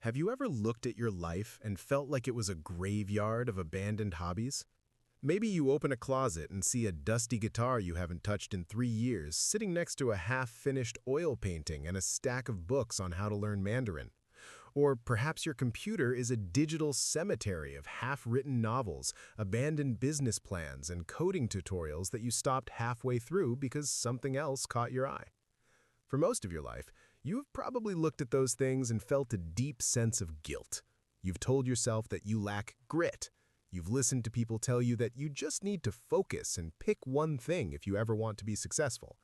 Have you ever looked at your life and felt like it was a graveyard of abandoned hobbies? Maybe you open a closet and see a dusty guitar you haven't touched in 3 years sitting next to a half-finished oil painting and a stack of books on how to learn Mandarin. Or perhaps your computer is a digital cemetery of half-written novels, abandoned business plans, and coding tutorials that you stopped halfway through because something else caught your eye. For most of your life, you have probably looked at those things and felt a deep sense of guilt. You've told yourself that you lack grit. You've listened to people tell you that you just need to focus and pick one thing if you ever want to be successful.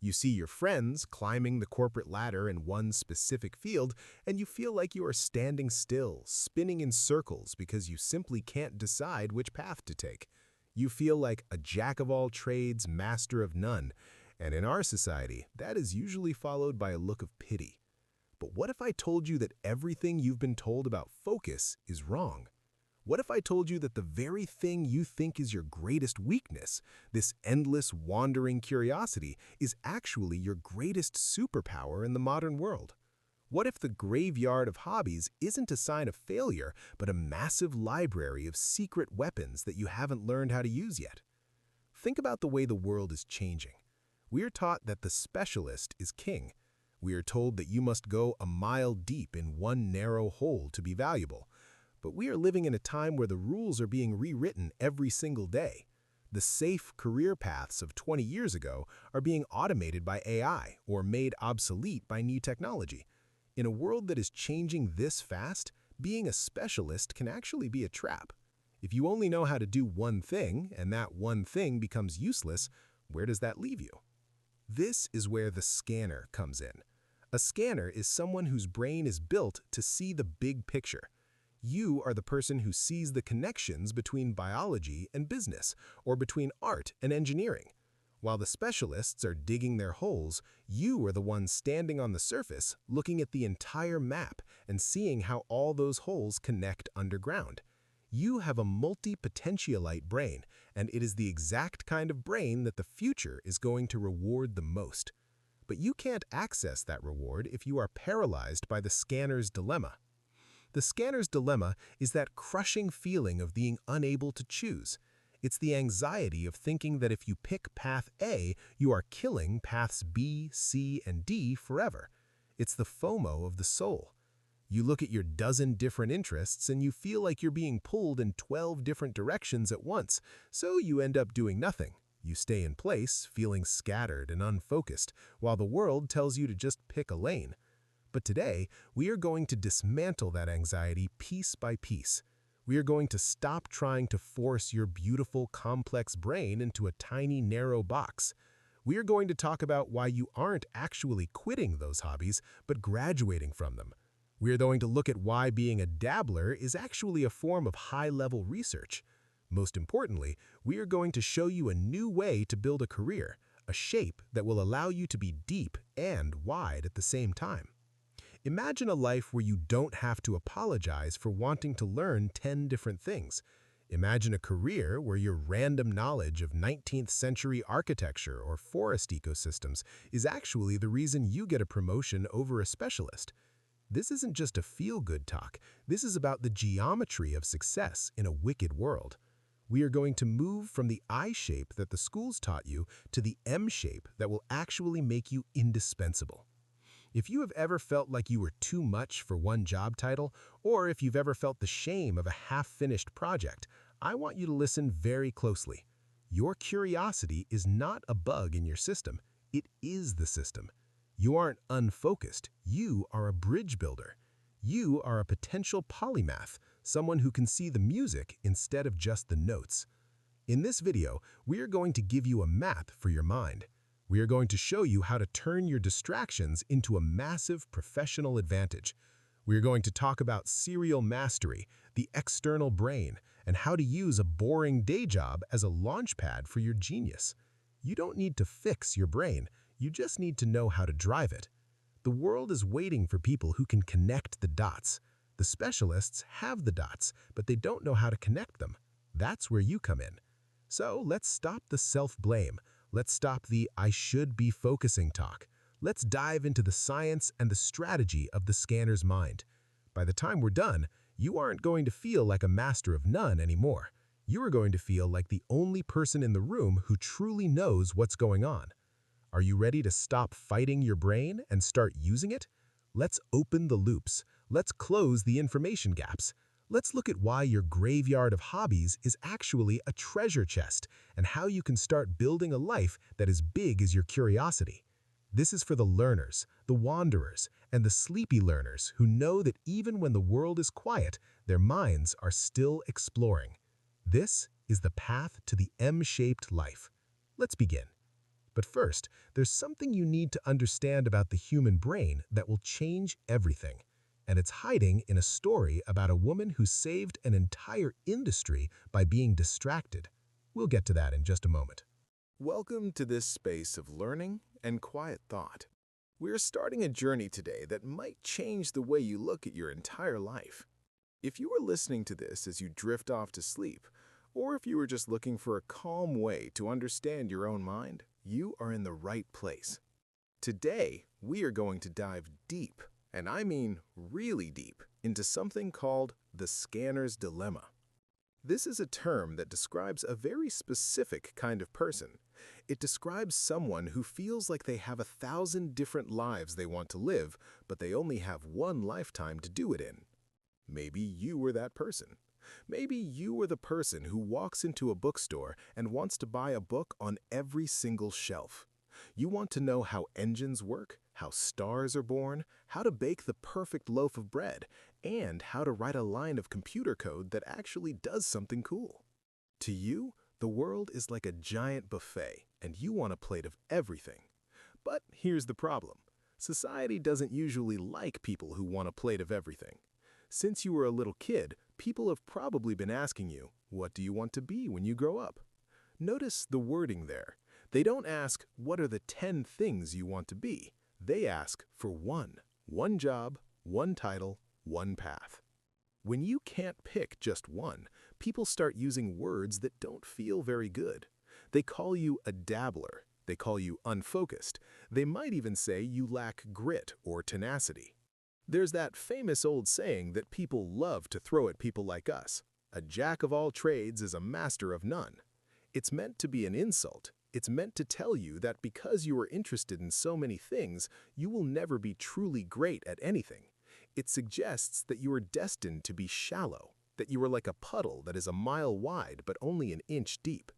You see your friends climbing the corporate ladder in one specific field, and you feel like you are standing still, spinning in circles because you simply can't decide which path to take. You feel like a jack of all trades, master of none. And in our society, that is usually followed by a look of pity. But what if I told you that everything you've been told about focus is wrong? What if I told you that the very thing you think is your greatest weakness, this endless wandering curiosity, is actually your greatest superpower in the modern world? What if the graveyard of hobbies isn't a sign of failure, but a massive library of secret weapons that you haven't learned how to use yet? Think about the way the world is changing. We are taught that the specialist is king. We are told that you must go a mile deep in one narrow hole to be valuable. But we are living in a time where the rules are being rewritten every single day. The safe career paths of 20 years ago are being automated by AI or made obsolete by new technology. In a world that is changing this fast, being a specialist can actually be a trap. If you only know how to do one thing, and that one thing becomes useless, where does that leave you? This is where the scanner comes in. A scanner is someone whose brain is built to see the big picture. You are the person who sees the connections between biology and business, or between art and engineering. While the specialists are digging their holes, you are the one standing on the surface, looking at the entire map and seeing how all those holes connect underground. You have a multi-potentialite brain, and it is the exact kind of brain that the future is going to reward the most. But you can't access that reward if you are paralyzed by the scanner's dilemma. The scanner's dilemma is that crushing feeling of being unable to choose. It's the anxiety of thinking that if you pick path A, you are killing paths B, C, and D forever. It's the FOMO of the soul. You look at your dozen different interests and you feel like you're being pulled in 12 different directions at once, so you end up doing nothing. You stay in place, feeling scattered and unfocused, while the world tells you to just pick a lane. But today, we are going to dismantle that anxiety piece by piece. We are going to stop trying to force your beautiful, complex brain into a tiny, narrow box. We are going to talk about why you aren't actually quitting those hobbies, but graduating from them. We are going to look at why being a dabbler is actually a form of high-level research. Most importantly, we are going to show you a new way to build a career, a shape that will allow you to be deep and wide at the same time. Imagine a life where you don't have to apologize for wanting to learn 10 different things. Imagine a career where your random knowledge of 19th century architecture or forest ecosystems is actually the reason you get a promotion over a specialist. This isn't just a feel-good talk. This is about the geometry of success in a wicked world. We are going to move from the I shape that the schools taught you to the M shape that will actually make you indispensable. If you have ever felt like you were too much for one job title, or if you've ever felt the shame of a half-finished project, I want you to listen very closely. Your curiosity is not a bug in your system. It is the system. You aren't unfocused. You are a bridge builder. You are a potential polymath, someone who can see the music instead of just the notes. In this video, we are going to give you a map for your mind. We are going to show you how to turn your distractions into a massive professional advantage. We are going to talk about serial mastery, the external brain, and how to use a boring day job as a launchpad for your genius. You don't need to fix your brain. You just need to know how to drive it. The world is waiting for people who can connect the dots. The specialists have the dots, but they don't know how to connect them. That's where you come in. So let's stop the self-blame. Let's stop the "I should be focusing" talk. Let's dive into the science and the strategy of the scanner's mind. By the time we're done, you aren't going to feel like a master of none anymore. You are going to feel like the only person in the room who truly knows what's going on. Are you ready to stop fighting your brain and start using it? Let's open the loops. Let's close the information gaps. Let's look at why your graveyard of hobbies is actually a treasure chest and how you can start building a life that is big as your curiosity. This is for the learners, the wanderers, and the sleepy learners who know that even when the world is quiet, their minds are still exploring. This is the path to the M-shaped life. Let's begin. But first, there's something you need to understand about the human brain that will change everything. And it's hiding in a story about a woman who saved an entire industry by being distracted. We'll get to that in just a moment. Welcome to this space of learning and quiet thought. We're starting a journey today that might change the way you look at your entire life. If you are listening to this as you drift off to sleep, or if you are just looking for a calm way to understand your own mind, you are in the right place. Today, we are going to dive deep, and I mean really deep, into something called the scanner's dilemma. This is a term that describes a very specific kind of person. It describes someone who feels like they have 1,000 different lives they want to live, but they only have one lifetime to do it in. Maybe you were that person. Maybe you were the person who walks into a bookstore and wants to buy a book on every single shelf. You want to know how engines work, how stars are born, how to bake the perfect loaf of bread, and how to write a line of computer code that actually does something cool. To you, the world is like a giant buffet, and you want a plate of everything. But here's the problem. Society doesn't usually like people who want a plate of everything. Since you were a little kid, people have probably been asking you, what do you want to be when you grow up? Notice the wording there. They don't ask, what are the 10 things you want to be? They ask for one job, one title, one path. When you can't pick just one, people start using words that don't feel very good. They call you a dabbler. They call you unfocused. They might even say you lack grit or tenacity. There's that famous old saying that people love to throw at people like us. A jack of all trades is a master of none. It's meant to be an insult. It's meant to tell you that because you are interested in so many things, you will never be truly great at anything. It suggests that you are destined to be shallow, that you are like a puddle that is a mile wide but only an inch deep.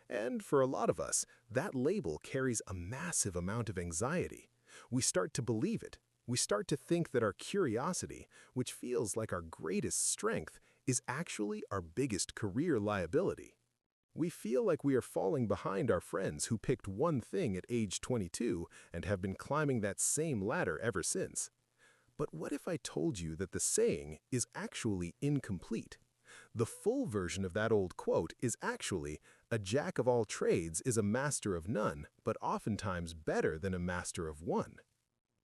And for a lot of us, that label carries a massive amount of anxiety. We start to believe it. We start to think that our curiosity, which feels like our greatest strength, is actually our biggest career liability. We feel like we are falling behind our friends who picked one thing at age 22 and have been climbing that same ladder ever since. But what if I told you that the saying is actually incomplete? The full version of that old quote is actually, a jack of all trades is a master of none, but oftentimes better than a master of one.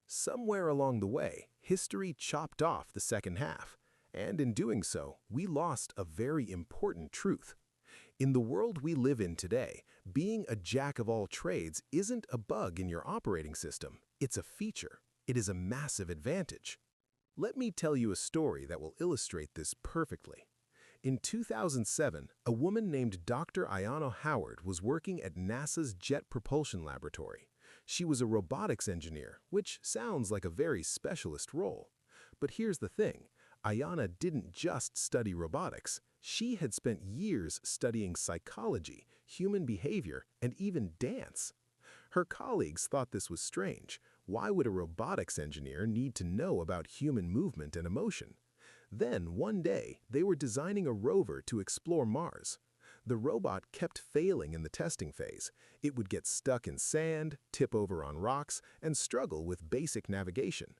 Somewhere along the way, history chopped off the second half, and in doing so, we lost a very important truth. In the world we live in today, being a jack of all trades isn't a bug in your operating system, it's a feature. It is a massive advantage. Let me tell you a story that will illustrate this perfectly. In 2007, a woman named Dr. Ayanna Howard was working at NASA's Jet Propulsion Laboratory. She was a robotics engineer, which sounds like a very specialist role. But here's the thing, Ayanna didn't just study robotics. She had spent years studying psychology, human behavior, and even dance. Her colleagues thought this was strange. Why would a robotics engineer need to know about human movement and emotion? Then, one day, they were designing a rover to explore Mars. The robot kept failing in the testing phase. It would get stuck in sand, tip over on rocks, and struggle with basic navigation.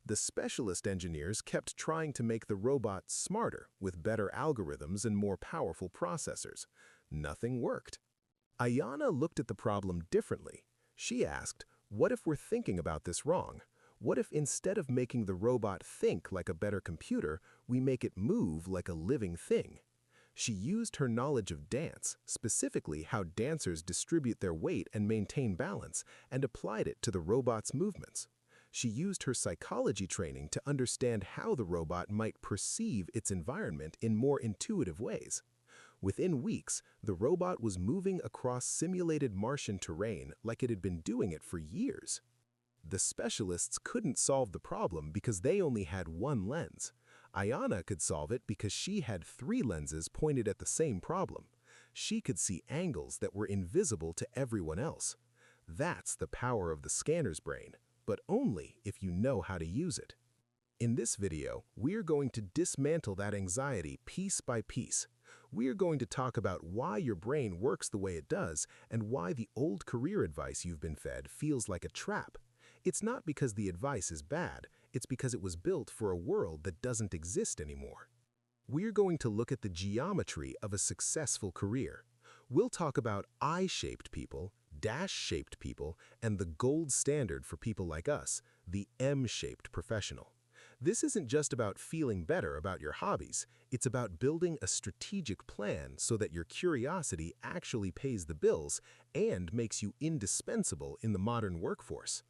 The specialist engineers kept trying to make the robot smarter with better algorithms and more powerful processors. Nothing worked. Ayanna looked at the problem differently. She asked, what if we're thinking about this wrong? What if instead of making the robot think like a better computer, we make it move like a living thing? She used her knowledge of dance, specifically how dancers distribute their weight and maintain balance, and applied it to the robot's movements. She used her psychology training to understand how the robot might perceive its environment in more intuitive ways. Within weeks, the robot was moving across simulated Martian terrain like it had been doing it for years. The specialists couldn't solve the problem because they only had one lens. Ayana could solve it because she had three lenses pointed at the same problem. She could see angles that were invisible to everyone else. That's the power of the scanner's brain, but only if you know how to use it. In this video, we're going to dismantle that anxiety piece by piece. We're going to talk about why your brain works the way it does and why the old career advice you've been fed feels like a trap. It's not because the advice is bad, it's because it was built for a world that doesn't exist anymore. We're going to look at the geometry of a successful career. We'll talk about I-shaped people, dash-shaped people, and the gold standard for people like us, the M-shaped professional. This isn't just about feeling better about your hobbies, it's about building a strategic plan so that your curiosity actually pays the bills and makes you indispensable in the modern workforce.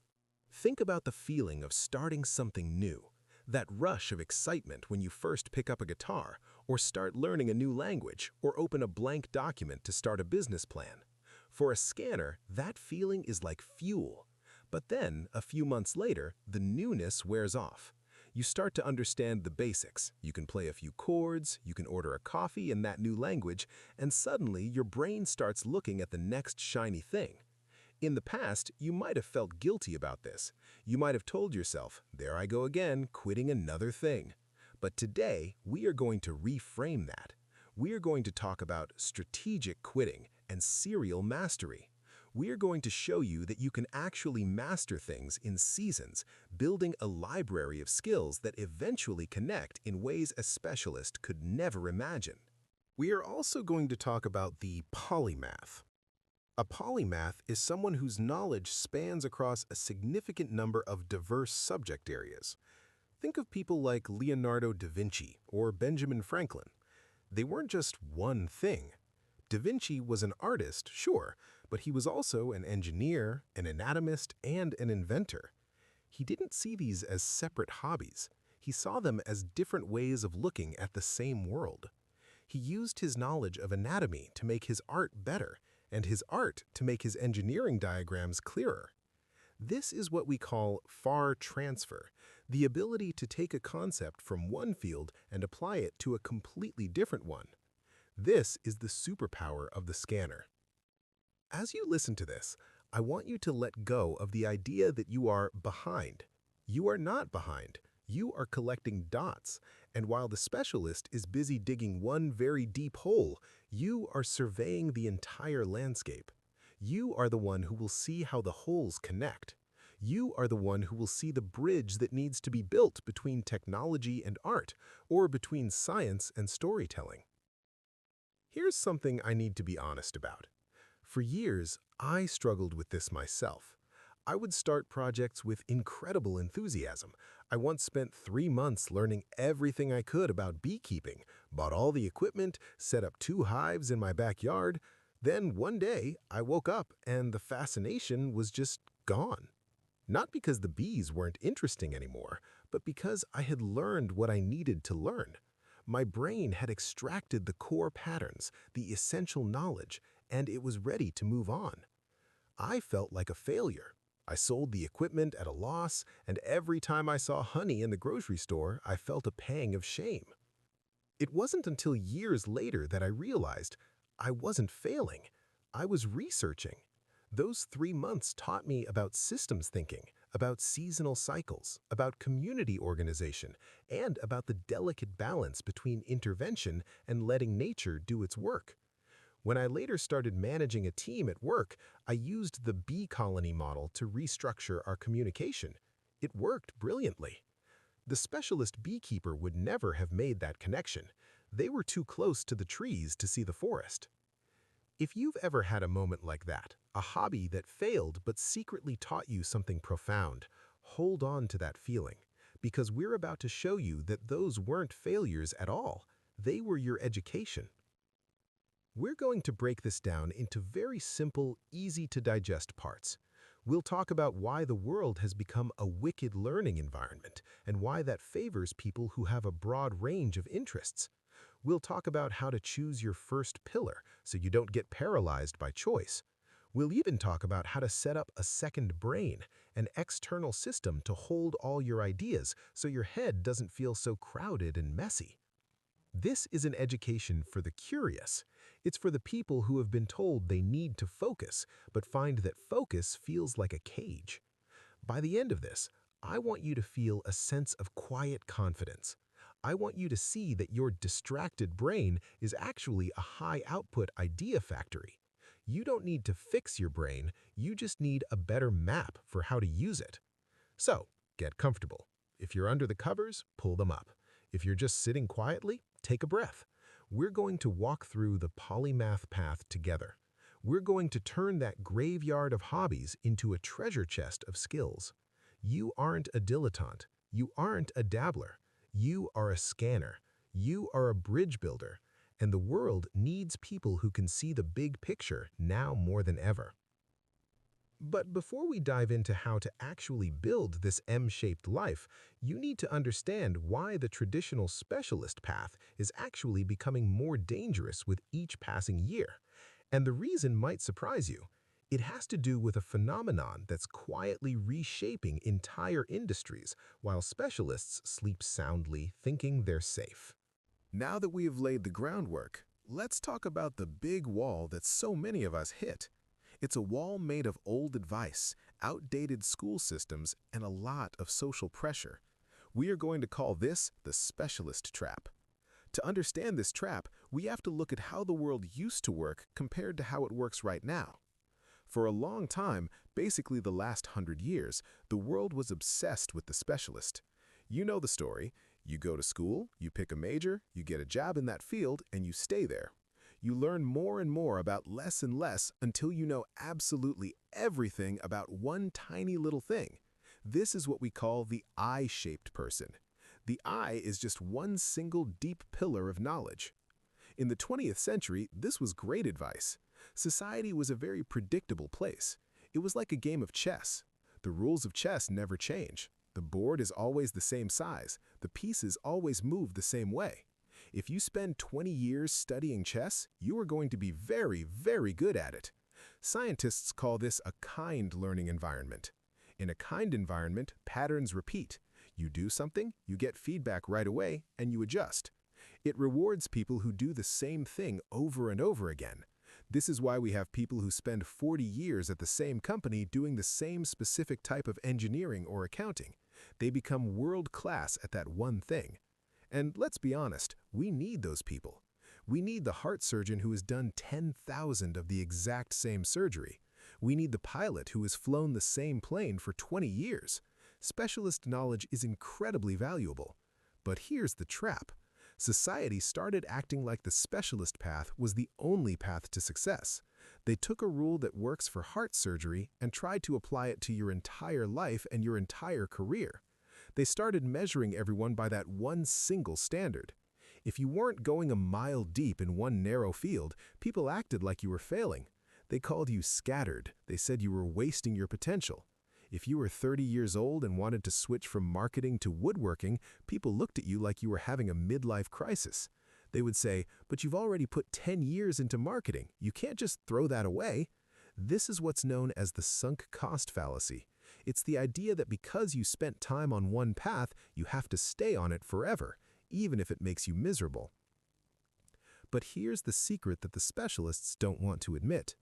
Think about the feeling of starting something new, that rush of excitement when you first pick up a guitar, or start learning a new language, or open a blank document to start a business plan. For a scanner, that feeling is like fuel. But then, a few months later, the newness wears off. You start to understand the basics. You can play a few chords, you can order a coffee in that new language, and suddenly your brain starts looking at the next shiny thing. In the past, you might have felt guilty about this. You might have told yourself, there I go again, quitting another thing. But today, we are going to reframe that. We are going to talk about strategic quitting and serial mastery. We are going to show you that you can actually master things in seasons, building a library of skills that eventually connect in ways a specialist could never imagine. We are also going to talk about the polymath. A polymath is someone whose knowledge spans across a significant number of diverse subject areas. Think of people like Leonardo da Vinci or Benjamin Franklin. They weren't just one thing. Da Vinci was an artist, sure, but he was also an engineer, an anatomist, and an inventor. He didn't see these as separate hobbies. He saw them as different ways of looking at the same world. He used his knowledge of anatomy to make his art better, and his art to make his engineering diagrams clearer. This is what we call far transfer, the ability to take a concept from one field and apply it to a completely different one. This is the superpower of the scanner. As you listen to this, I want you to let go of the idea that you are behind. You are not behind. You are collecting dots, and while the specialist is busy digging one very deep hole, you are surveying the entire landscape. You are the one who will see how the holes connect. You are the one who will see the bridge that needs to be built between technology and art, or between science and storytelling. Here's something I need to be honest about. For years, I struggled with this myself. I would start projects with incredible enthusiasm. I once spent 3 months learning everything I could about beekeeping, bought all the equipment, set up 2 hives in my backyard. Then one day, I woke up and the fascination was just gone. Not because the bees weren't interesting anymore, but because I had learned what I needed to learn. My brain had extracted the core patterns, the essential knowledge, and it was ready to move on. I felt like a failure. I sold the equipment at a loss, and every time I saw honey in the grocery store, I felt a pang of shame. It wasn't until years later that I realized I wasn't failing. I was researching. Those 3 months taught me about systems thinking, about seasonal cycles, about community organization, and about the delicate balance between intervention and letting nature do its work. When I later started managing a team at work, I used the bee colony model to restructure our communication. It worked brilliantly. The specialist beekeeper would never have made that connection. They were too close to the trees to see the forest. If you've ever had a moment like that, a hobby that failed but secretly taught you something profound, hold on to that feeling, because we're about to show you that those weren't failures at all. They were your education. We're going to break this down into very simple, easy-to-digest parts. We'll talk about why the world has become a wicked learning environment and why that favors people who have a broad range of interests. We'll talk about how to choose your first pillar so you don't get paralyzed by choice. We'll even talk about how to set up a second brain, an external system to hold all your ideas so your head doesn't feel so crowded and messy. This is an education for the curious. It's for the people who have been told they need to focus, but find that focus feels like a cage. By the end of this, I want you to feel a sense of quiet confidence. I want you to see that your distracted brain is actually a high-output idea factory. You don't need to fix your brain, you just need a better map for how to use it. So, get comfortable. If you're under the covers, pull them up. If you're just sitting quietly, take a breath. We're going to walk through the polymath path together. We're going to turn that graveyard of hobbies into a treasure chest of skills. You aren't a dilettante. You aren't a dabbler. You are a scanner. You are a bridge builder. And the world needs people who can see the big picture now more than ever. But before we dive into how to actually build this M-shaped life, you need to understand why the traditional specialist path is actually becoming more dangerous with each passing year. And the reason might surprise you. It has to do with a phenomenon that's quietly reshaping entire industries while specialists sleep soundly thinking they're safe. Now that we have laid the groundwork, let's talk about the big wall that so many of us hit. It's a wall made of old advice, outdated school systems, and a lot of social pressure. We are going to call this the specialist trap. To understand this trap, we have to look at how the world used to work compared to how it works right now. For a long time, basically the last 100 years, the world was obsessed with the specialist. You know the story. You go to school, you pick a major, you get a job in that field, and you stay there. You learn more and more about less and less until you know absolutely everything about one tiny little thing. This is what we call the I-shaped person. The I is just one single deep pillar of knowledge. In the 20th century, this was great advice. Society was a very predictable place. It was like a game of chess. The rules of chess never change. The board is always the same size. The pieces always move the same way. If you spend 20 years studying chess, you are going to be very, very good at it. Scientists call this a kind learning environment. In a kind environment, patterns repeat. You do something, you get feedback right away, and you adjust. It rewards people who do the same thing over and over again. This is why we have people who spend 40 years at the same company doing the same specific type of engineering or accounting. They become world-class at that one thing. And let's be honest, we need those people. We need the heart surgeon who has done 10,000 of the exact same surgery. We need the pilot who has flown the same plane for 20 years. Specialist knowledge is incredibly valuable. But here's the trap. Society started acting like the specialist path was the only path to success. They took a rule that works for heart surgery and tried to apply it to your entire life and your entire career. They started measuring everyone by that one single standard. If you weren't going a mile deep in one narrow field, people acted like you were failing. They called you scattered. They said you were wasting your potential. If you were 30 years old and wanted to switch from marketing to woodworking, people looked at you like you were having a midlife crisis. They would say, "But you've already put 10 years into marketing. You can't just throw that away." This is what's known as the sunk cost fallacy. It's the idea that because you spent time on one path, you have to stay on it forever, even if it makes you miserable. But here's the secret that the specialists don't want to admit.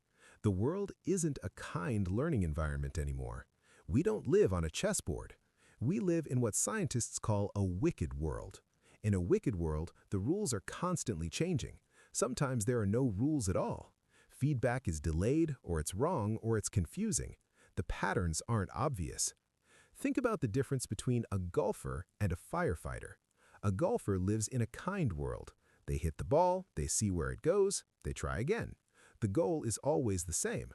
The world isn't a kind learning environment anymore. We don't live on a chessboard. We live in what scientists call a wicked world. In a wicked world, the rules are constantly changing. Sometimes there are no rules at all. Feedback is delayed, or it's wrong, or it's confusing. The patterns aren't obvious. Think about the difference between a golfer and a firefighter. A golfer lives in a kind world. They hit the ball, they see where it goes, they try again. The goal is always the same.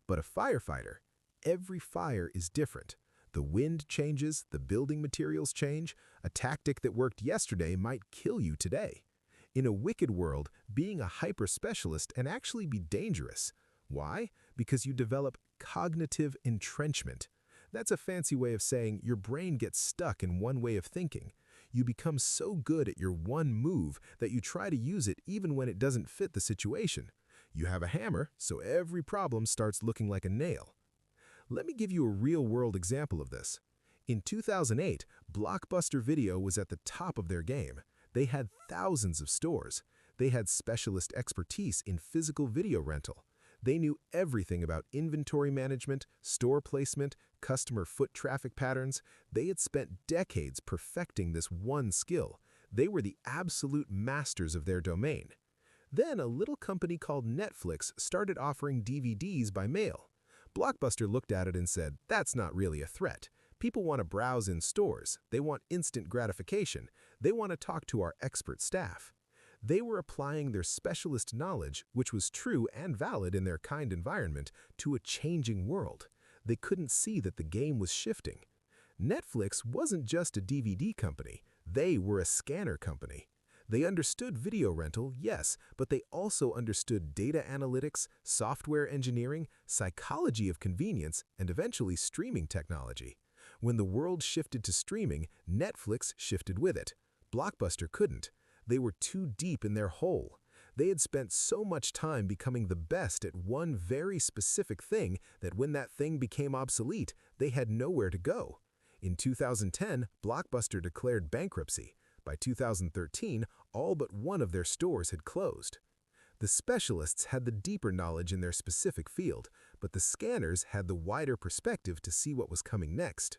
But a firefighter, every fire is different. The wind changes, the building materials change. A tactic that worked yesterday might kill you today. In a wicked world, being a hyper-specialist can actually be dangerous. Why? Because you develop cognitive entrenchment. That's a fancy way of saying your brain gets stuck in one way of thinking. You become so good at your one move that you try to use it even when it doesn't fit the situation. You have a hammer, so every problem starts looking like a nail. Let me give you a real-world example of this. In 2008, Blockbuster Video was at the top of their game. They had thousands of stores. They had specialist expertise in physical video rental. They knew everything about inventory management, store placement, customer foot traffic patterns. They had spent decades perfecting this one skill. They were the absolute masters of their domain. Then a little company called Netflix started offering DVDs by mail. Blockbuster looked at it and said, "That's not really a threat. People want to browse in stores. They want instant gratification. They want to talk to our expert staff." They were applying their specialist knowledge, which was true and valid in their kind environment, to a changing world. They couldn't see that the game was shifting. Netflix wasn't just a DVD company. They were a scanner company. They understood video rental, yes, but they also understood data analytics, software engineering, psychology of convenience, and eventually streaming technology. When the world shifted to streaming, Netflix shifted with it. Blockbuster couldn't. They were too deep in their hole. They had spent so much time becoming the best at one very specific thing that when that thing became obsolete, they had nowhere to go. In 2010, Blockbuster declared bankruptcy. By 2013, all but one of their stores had closed. The specialists had the deeper knowledge in their specific field, but the scanners had the wider perspective to see what was coming next.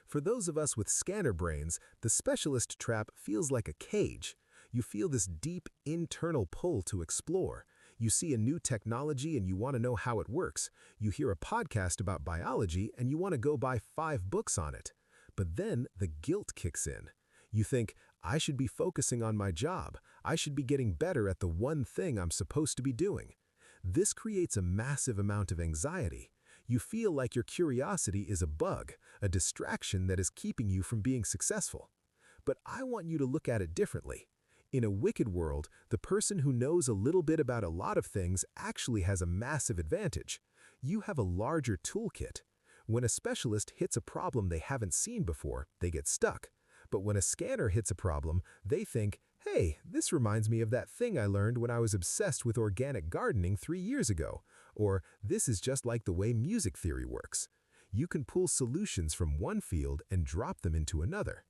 For those of us with scanner brains, the specialist trap feels like a cage. You feel this deep internal pull to explore. You see a new technology and you want to know how it works. You hear a podcast about biology and you want to go buy 5 books on it. But then the guilt kicks in. You think, I should be focusing on my job. I should be getting better at the one thing I'm supposed to be doing. This creates a massive amount of anxiety. You feel like your curiosity is a bug, a distraction that is keeping you from being successful. But I want you to look at it differently. In a wicked world, the person who knows a little bit about a lot of things actually has a massive advantage. You have a larger toolkit. When a specialist hits a problem they haven't seen before, they get stuck. But when a scanner hits a problem, they think, hey, this reminds me of that thing I learned when I was obsessed with organic gardening 3 years ago. Or, this is just like the way music theory works. You can pull solutions from one field and drop them into another.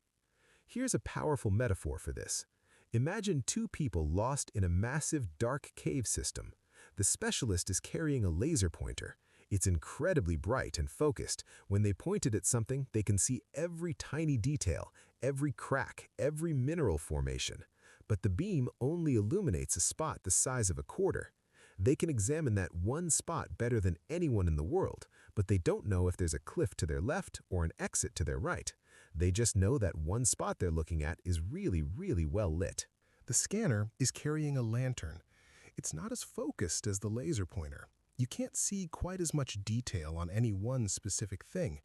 Here's a powerful metaphor for this. Imagine 2 people lost in a massive dark cave system. The specialist is carrying a laser pointer. It's incredibly bright and focused. When they point it at something, they can see every tiny detail, every crack, every mineral formation. But the beam only illuminates a spot the size of a quarter. They can examine that one spot better than anyone in the world, but they don't know if there's a cliff to their left or an exit to their right. They just know that one spot they're looking at is really, really well lit. The scanner is carrying a lantern. It's not as focused as the laser pointer. You can't see quite as much detail on any one specific thing,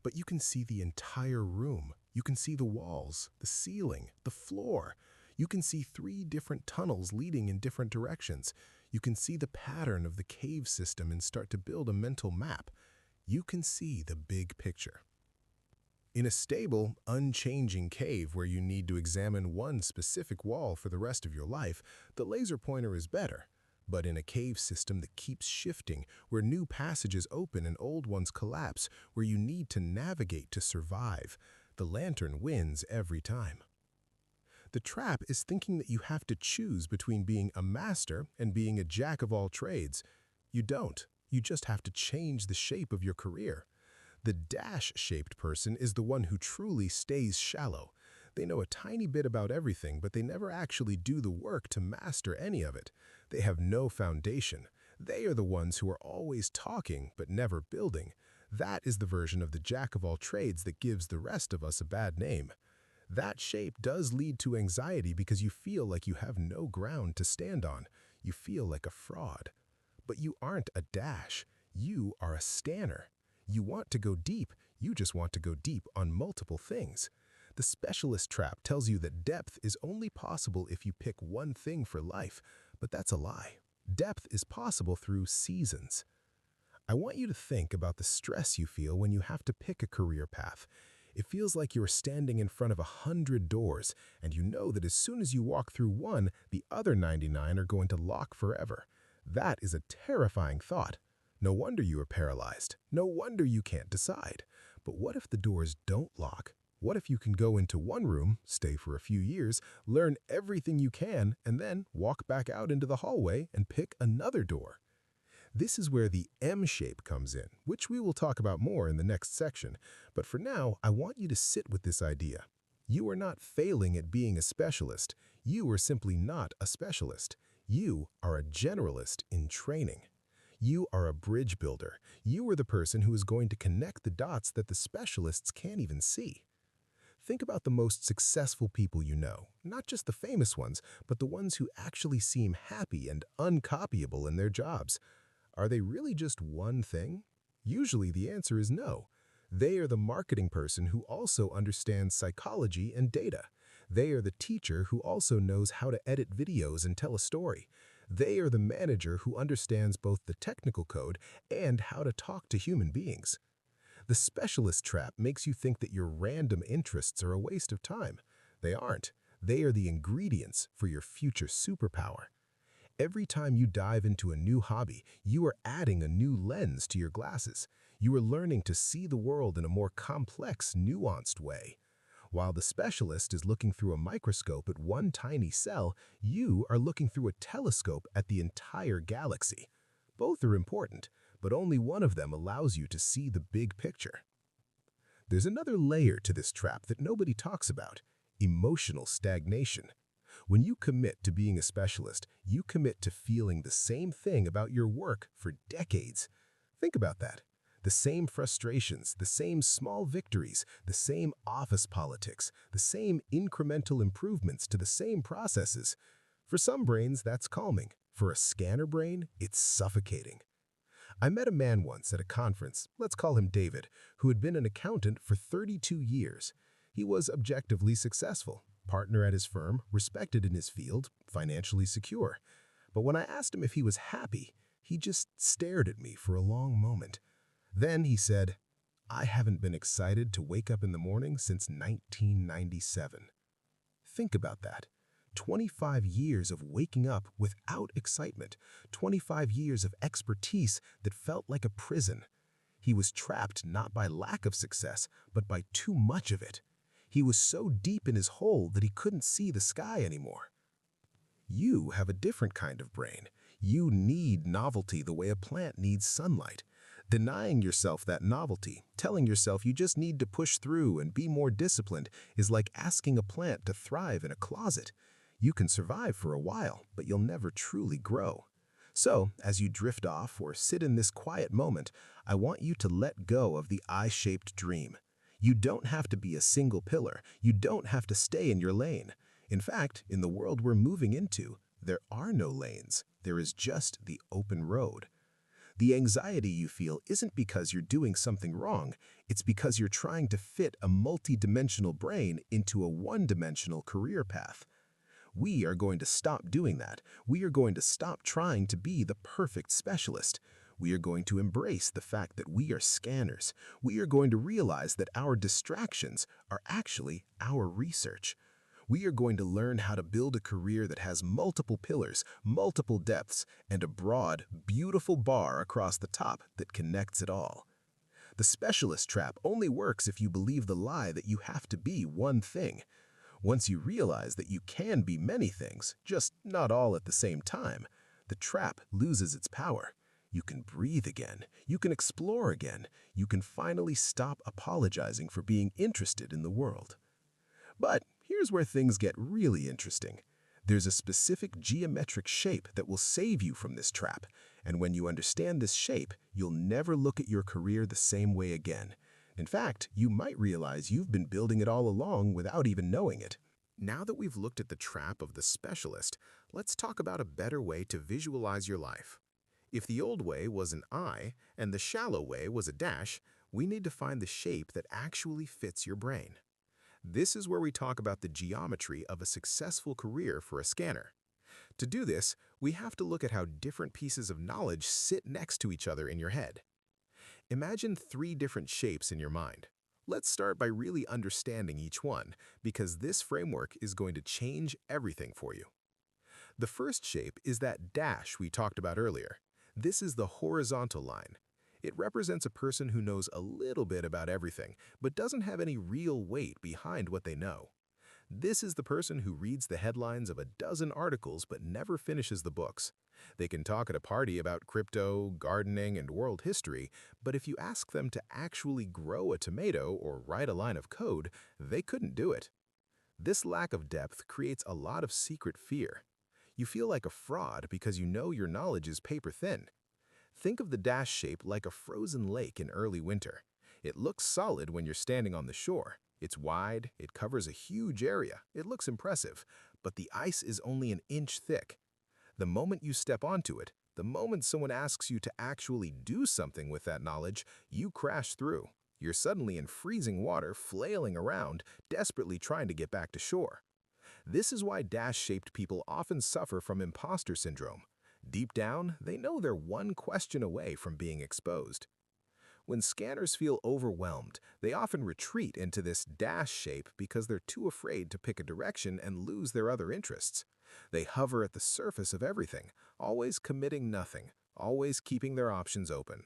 but you can see the entire room. You can see the walls, the ceiling, the floor. You can see 3 different tunnels leading in different directions. You can see the pattern of the cave system and start to build a mental map. You can see the big picture. In a stable, unchanging cave where you need to examine one specific wall for the rest of your life, the laser pointer is better. But in a cave system that keeps shifting, where new passages open and old ones collapse, where you need to navigate to survive, the lantern wins every time. The trap is thinking that you have to choose between being a master and being a jack of all trades. You don't. You just have to change the shape of your career. The dash-shaped person is the one who truly stays shallow. They know a tiny bit about everything, but they never actually do the work to master any of it. They have no foundation. They are the ones who are always talking but never building. That is the version of the jack of all trades that gives the rest of us a bad name. That shape does lead to anxiety because you feel like you have no ground to stand on. You feel like a fraud. But you aren't a dash. You are a scanner. You want to go deep. You just want to go deep on multiple things. The specialist trap tells you that depth is only possible if you pick one thing for life, but that's a lie. Depth is possible through seasons. I want you to think about the stress you feel when you have to pick a career path. It feels like you're standing in front of 100 doors, and you know that as soon as you walk through one, the other 99 are going to lock forever. That is a terrifying thought. No wonder you are paralyzed. No wonder you can't decide. But what if the doors don't lock? What if you can go into one room, stay for a few years, learn everything you can, and then walk back out into the hallway and pick another door? This is where the M shape comes in, which we will talk about more in the next section. But for now, I want you to sit with this idea. You are not failing at being a specialist. You are simply not a specialist. You are a generalist in training. You are a bridge builder. You are the person who is going to connect the dots that the specialists can't even see. Think about the most successful people you know, not just the famous ones, but the ones who actually seem happy and uncopyable in their jobs. Are they really just one thing? Usually the answer is no. They are the marketing person who also understands psychology and data. They are the teacher who also knows how to edit videos and tell a story. They are the manager who understands both the technical code and how to talk to human beings. The specialist trap makes you think that your random interests are a waste of time. They aren't. They are the ingredients for your future superpower. Every time you dive into a new hobby, you are adding a new lens to your glasses. You are learning to see the world in a more complex, nuanced way. While the specialist is looking through a microscope at one tiny cell, you are looking through a telescope at the entire galaxy. Both are important, but only one of them allows you to see the big picture. There's another layer to this trap that nobody talks about: emotional stagnation. When you commit to being a specialist, you commit to feeling the same thing about your work for decades. Think about that. The same frustrations, the same small victories, the same office politics, the same incremental improvements to the same processes. For some brains, that's calming. For a scanner brain, it's suffocating. I met a man once at a conference, let's call him David, who had been an accountant for 32 years. He was objectively successful, partner at his firm, respected in his field, financially secure. But when I asked him if he was happy, he just stared at me for a long moment. Then he said, "I haven't been excited to wake up in the morning since 1997. Think about that. 25 years of waking up without excitement, 25 years of expertise that felt like a prison. He was trapped not by lack of success, but by too much of it. He was so deep in his hole that he couldn't see the sky anymore. You have a different kind of brain. You need novelty the way a plant needs sunlight. Denying yourself that novelty, telling yourself you just need to push through and be more disciplined, is like asking a plant to thrive in a closet. You can survive for a while, but you'll never truly grow. So, as you drift off or sit in this quiet moment, I want you to let go of the I-shaped dream. You don't have to be a single pillar. You don't have to stay in your lane. In fact, in the world we're moving into, there are no lanes. There is just the open road. The anxiety you feel isn't because you're doing something wrong. It's because you're trying to fit a multi-dimensional brain into a one-dimensional career path. We are going to stop doing that. We are going to stop trying to be the perfect specialist. We are going to embrace the fact that we are scanners. We are going to realize that our distractions are actually our research. We are going to learn how to build a career that has multiple pillars, multiple depths, and a broad, beautiful bar across the top that connects it all. The specialist trap only works if you believe the lie that you have to be one thing. Once you realize that you can be many things, just not all at the same time, the trap loses its power. You can breathe again. You can explore again. You can finally stop apologizing for being interested in the world. But here's where things get really interesting. There's a specific geometric shape that will save you from this trap, and when you understand this shape, you'll never look at your career the same way again. In fact, you might realize you've been building it all along without even knowing it. Now that we've looked at the trap of the specialist, let's talk about a better way to visualize your life. If the old way was an I and the shallow way was a dash, we need to find the shape that actually fits your brain. This is where we talk about the geometry of a successful career for a scanner. To do this, we have to look at how different pieces of knowledge sit next to each other in your head. Imagine three different shapes in your mind. Let's start by really understanding each one, because this framework is going to change everything for you. The first shape is that dash we talked about earlier. This is the horizontal line. It represents a person who knows a little bit about everything, but doesn't have any real weight behind what they know. This is the person who reads the headlines of a dozen articles but never finishes the books. They can talk at a party about crypto, gardening, and world history, but if you ask them to actually grow a tomato or write a line of code, they couldn't do it. This lack of depth creates a lot of secret fear. You feel like a fraud because you know your knowledge is paper thin. Think of the dash shape like a frozen lake in early winter. It looks solid when you're standing on the shore. It's wide, it covers a huge area, it looks impressive, but the ice is only an inch thick. The moment you step onto it, the moment someone asks you to actually do something with that knowledge, you crash through. You're suddenly in freezing water, flailing around, desperately trying to get back to shore. This is why dash-shaped people often suffer from imposter syndrome. Deep down, they know they're one question away from being exposed. When scanners feel overwhelmed, they often retreat into this dash shape because they're too afraid to pick a direction and lose their other interests. They hover at the surface of everything, always committing nothing, always keeping their options open.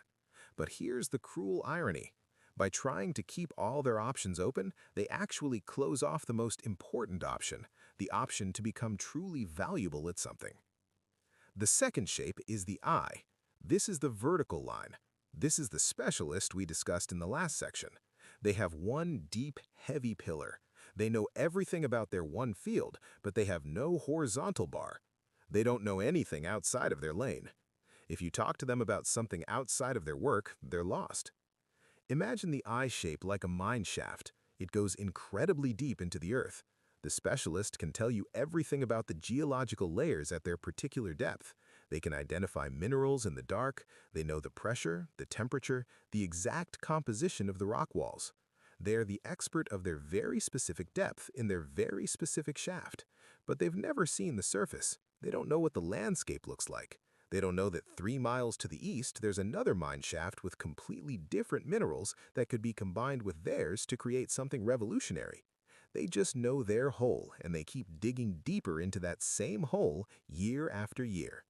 But here's the cruel irony. By trying to keep all their options open, they actually close off the most important option, the option to become truly valuable at something. The second shape is the eye. This is the vertical line. This is the specialist we discussed in the last section. They have one deep, heavy pillar. They know everything about their one field, but they have no horizontal bar. They don't know anything outside of their lane. If you talk to them about something outside of their work, they're lost. Imagine the eye shape like a mine shaft. It goes incredibly deep into the earth. The specialist can tell you everything about the geological layers at their particular depth. They can identify minerals in the dark. They know the pressure, the temperature, the exact composition of the rock walls. They are the expert of their very specific depth in their very specific shaft. But they've never seen the surface. They don't know what the landscape looks like. They don't know that 3 miles to the east there's another mine shaft with completely different minerals that could be combined with theirs to create something revolutionary. They just know their hole, and they keep digging deeper into that same hole year after year.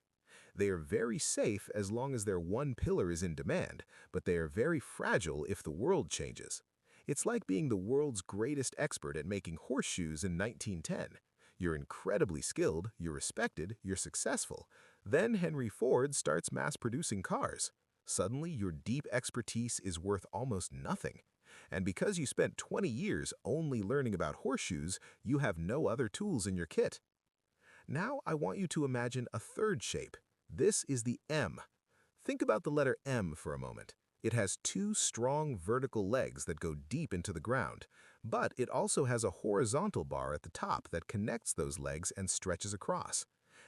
They are very safe as long as their one pillar is in demand, but they are very fragile if the world changes. It's like being the world's greatest expert at making horseshoes in 1910. You're incredibly skilled, you're respected, you're successful. Then Henry Ford starts mass-producing cars. Suddenly, your deep expertise is worth almost nothing. And because you spent 20 years only learning about horseshoes, you have no other tools in your kit. Now I want you to imagine a third shape. This is the M. Think about the letter M for a moment. It has two strong vertical legs that go deep into the ground, but it also has a horizontal bar at the top that connects those legs and stretches across.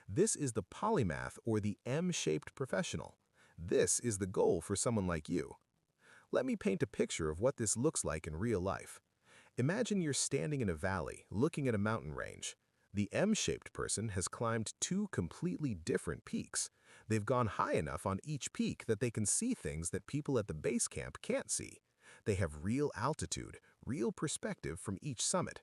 This is the polymath or the M-shaped professional. This is the goal for someone like you. Let me paint a picture of what this looks like in real life. Imagine you're standing in a valley, looking at a mountain range. The M-shaped person has climbed two completely different peaks. They've gone high enough on each peak that they can see things that people at the base camp can't see. They have real altitude, real perspective from each summit.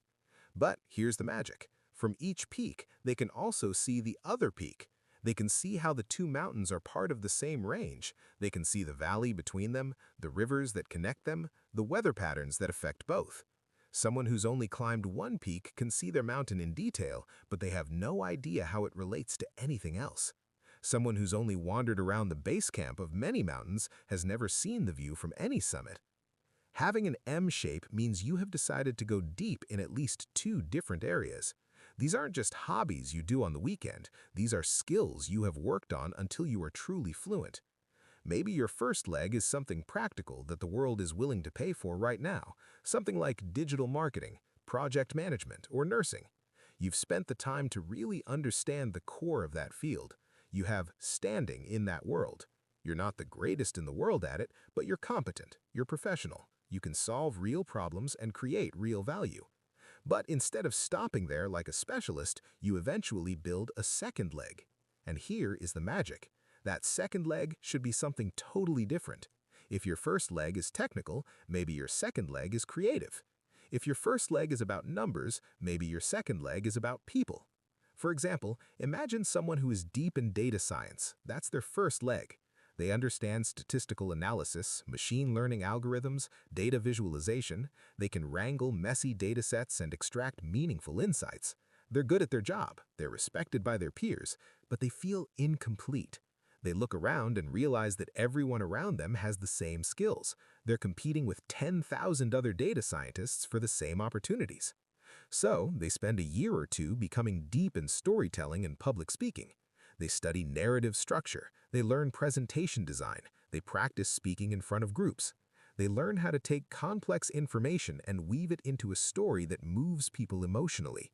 But here's the magic. From each peak, they can also see the other peak. They can see how the two mountains are part of the same range. They can see the valley between them, the rivers that connect them, the weather patterns that affect both. Someone who's only climbed one peak can see their mountain in detail, but they have no idea how it relates to anything else. Someone who's only wandered around the base camp of many mountains has never seen the view from any summit. Having an M shape means you have decided to go deep in at least two different areas. These aren't just hobbies you do on the weekend. These are skills you have worked on until you are truly fluent. Maybe your first leg is something practical that the world is willing to pay for right now, something like digital marketing, project management, or nursing. You've spent the time to really understand the core of that field. You have standing in that world. You're not the greatest in the world at it, but you're competent, you're professional. You can solve real problems and create real value. But instead of stopping there like a specialist, you eventually build a second leg. And here is the magic. That second leg should be something totally different. If your first leg is technical, maybe your second leg is creative. If your first leg is about numbers, maybe your second leg is about people. For example, imagine someone who is deep in data science. That's their first leg. They understand statistical analysis, machine learning algorithms, data visualization. They can wrangle messy datasets and extract meaningful insights. They're good at their job, they're respected by their peers, but they feel incomplete. They look around and realize that everyone around them has the same skills. They're competing with 10,000 other data scientists for the same opportunities. So, they spend a year or two becoming deep in storytelling and public speaking. They study narrative structure, they learn presentation design, they practice speaking in front of groups. They learn how to take complex information and weave it into a story that moves people emotionally.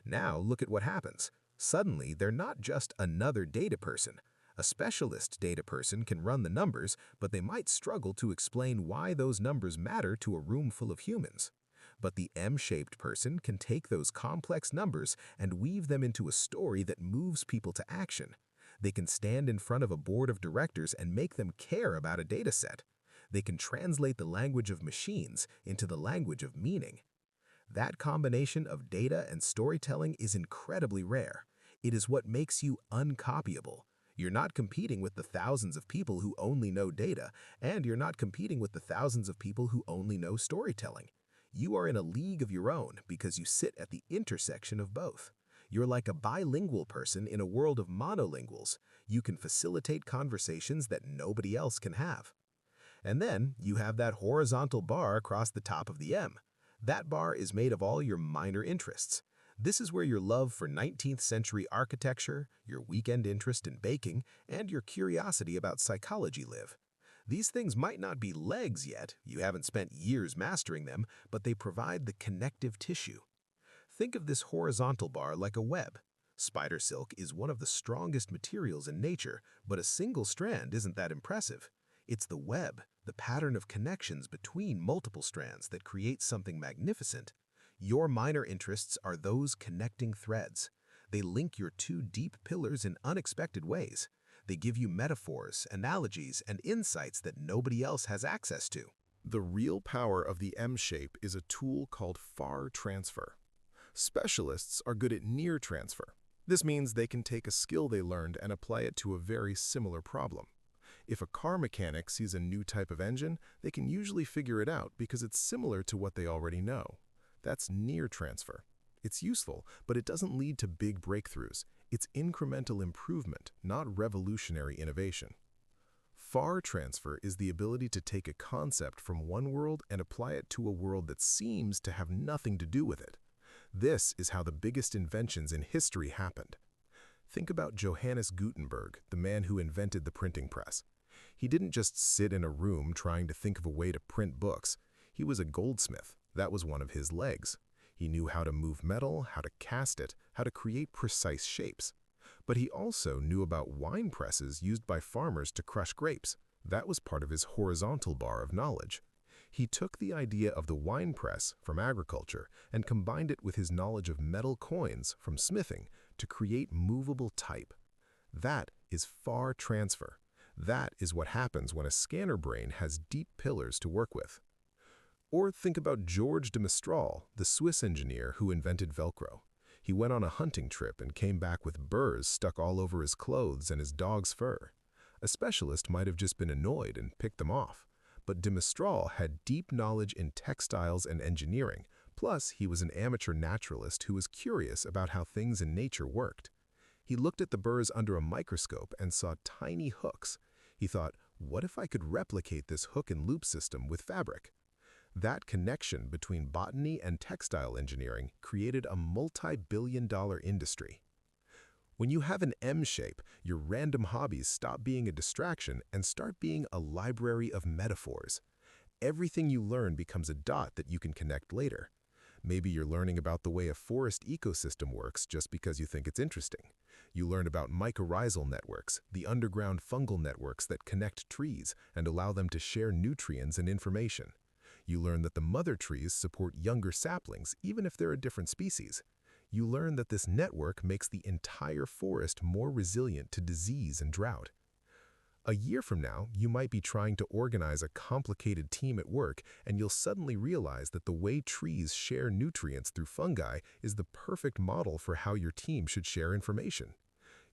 Now, look at what happens. Suddenly, they're not just another data person. A specialist data person can run the numbers, but they might struggle to explain why those numbers matter to a room full of humans. But the M-shaped person can take those complex numbers and weave them into a story that moves people to action. They can stand in front of a board of directors and make them care about a data set. They can translate the language of machines into the language of meaning. That combination of data and storytelling is incredibly rare. It is what makes you uncopyable. You're not competing with the thousands of people who only know data, and you're not competing with the thousands of people who only know storytelling. You are in a league of your own because you sit at the intersection of both. You're like a bilingual person in a world of monolinguals. You can facilitate conversations that nobody else can have. And then you have that horizontal bar across the top of the M. That bar is made of all your minor interests. This is where your love for 19th century architecture, your weekend interest in baking, and your curiosity about psychology live. These things might not be legs yet, you haven't spent years mastering them, but they provide the connective tissue. Think of this horizontal bar like a web. Spider silk is one of the strongest materials in nature, but a single strand isn't that impressive. It's the web, the pattern of connections between multiple strands that creates something magnificent. Your minor interests are those connecting threads. They link your two deep pillars in unexpected ways. They give you metaphors, analogies, and insights that nobody else has access to. The real power of the M-shape is a tool called far transfer. Specialists are good at near transfer. This means they can take a skill they learned and apply it to a very similar problem. If a car mechanic sees a new type of engine, they can usually figure it out because it's similar to what they already know. That's near transfer. It's useful, but it doesn't lead to big breakthroughs. It's incremental improvement, not revolutionary innovation. Far transfer is the ability to take a concept from one world and apply it to a world that seems to have nothing to do with it. This is how the biggest inventions in history happened. Think about Johannes Gutenberg, the man who invented the printing press. He didn't just sit in a room trying to think of a way to print books. He was a goldsmith. That was one of his legs. He knew how to move metal, how to cast it, how to create precise shapes. But he also knew about wine presses used by farmers to crush grapes. That was part of his horizontal bar of knowledge. He took the idea of the wine press from agriculture and combined it with his knowledge of metal coins from smithing to create movable type. That is far transfer. That is what happens when a scanner brain has deep pillars to work with. Or think about George de Mestral, the Swiss engineer who invented Velcro. He went on a hunting trip and came back with burrs stuck all over his clothes and his dog's fur. A specialist might have just been annoyed and picked them off. But de Mestral had deep knowledge in textiles and engineering, plus he was an amateur naturalist who was curious about how things in nature worked. He looked at the burrs under a microscope and saw tiny hooks. He thought, what if I could replicate this hook and loop system with fabric? That connection between botany and textile engineering created a multi-billion-dollar industry. When you have an M shape, your random hobbies stop being a distraction and start being a library of metaphors. Everything you learn becomes a dot that you can connect later. Maybe you're learning about the way a forest ecosystem works just because you think it's interesting. You learn about mycorrhizal networks, the underground fungal networks that connect trees and allow them to share nutrients and information. You learn that the mother trees support younger saplings even if they're a different species. You learn that this network makes the entire forest more resilient to disease and drought. A year from now, you might be trying to organize a complicated team at work, and you'll suddenly realize that the way trees share nutrients through fungi is the perfect model for how your team should share information.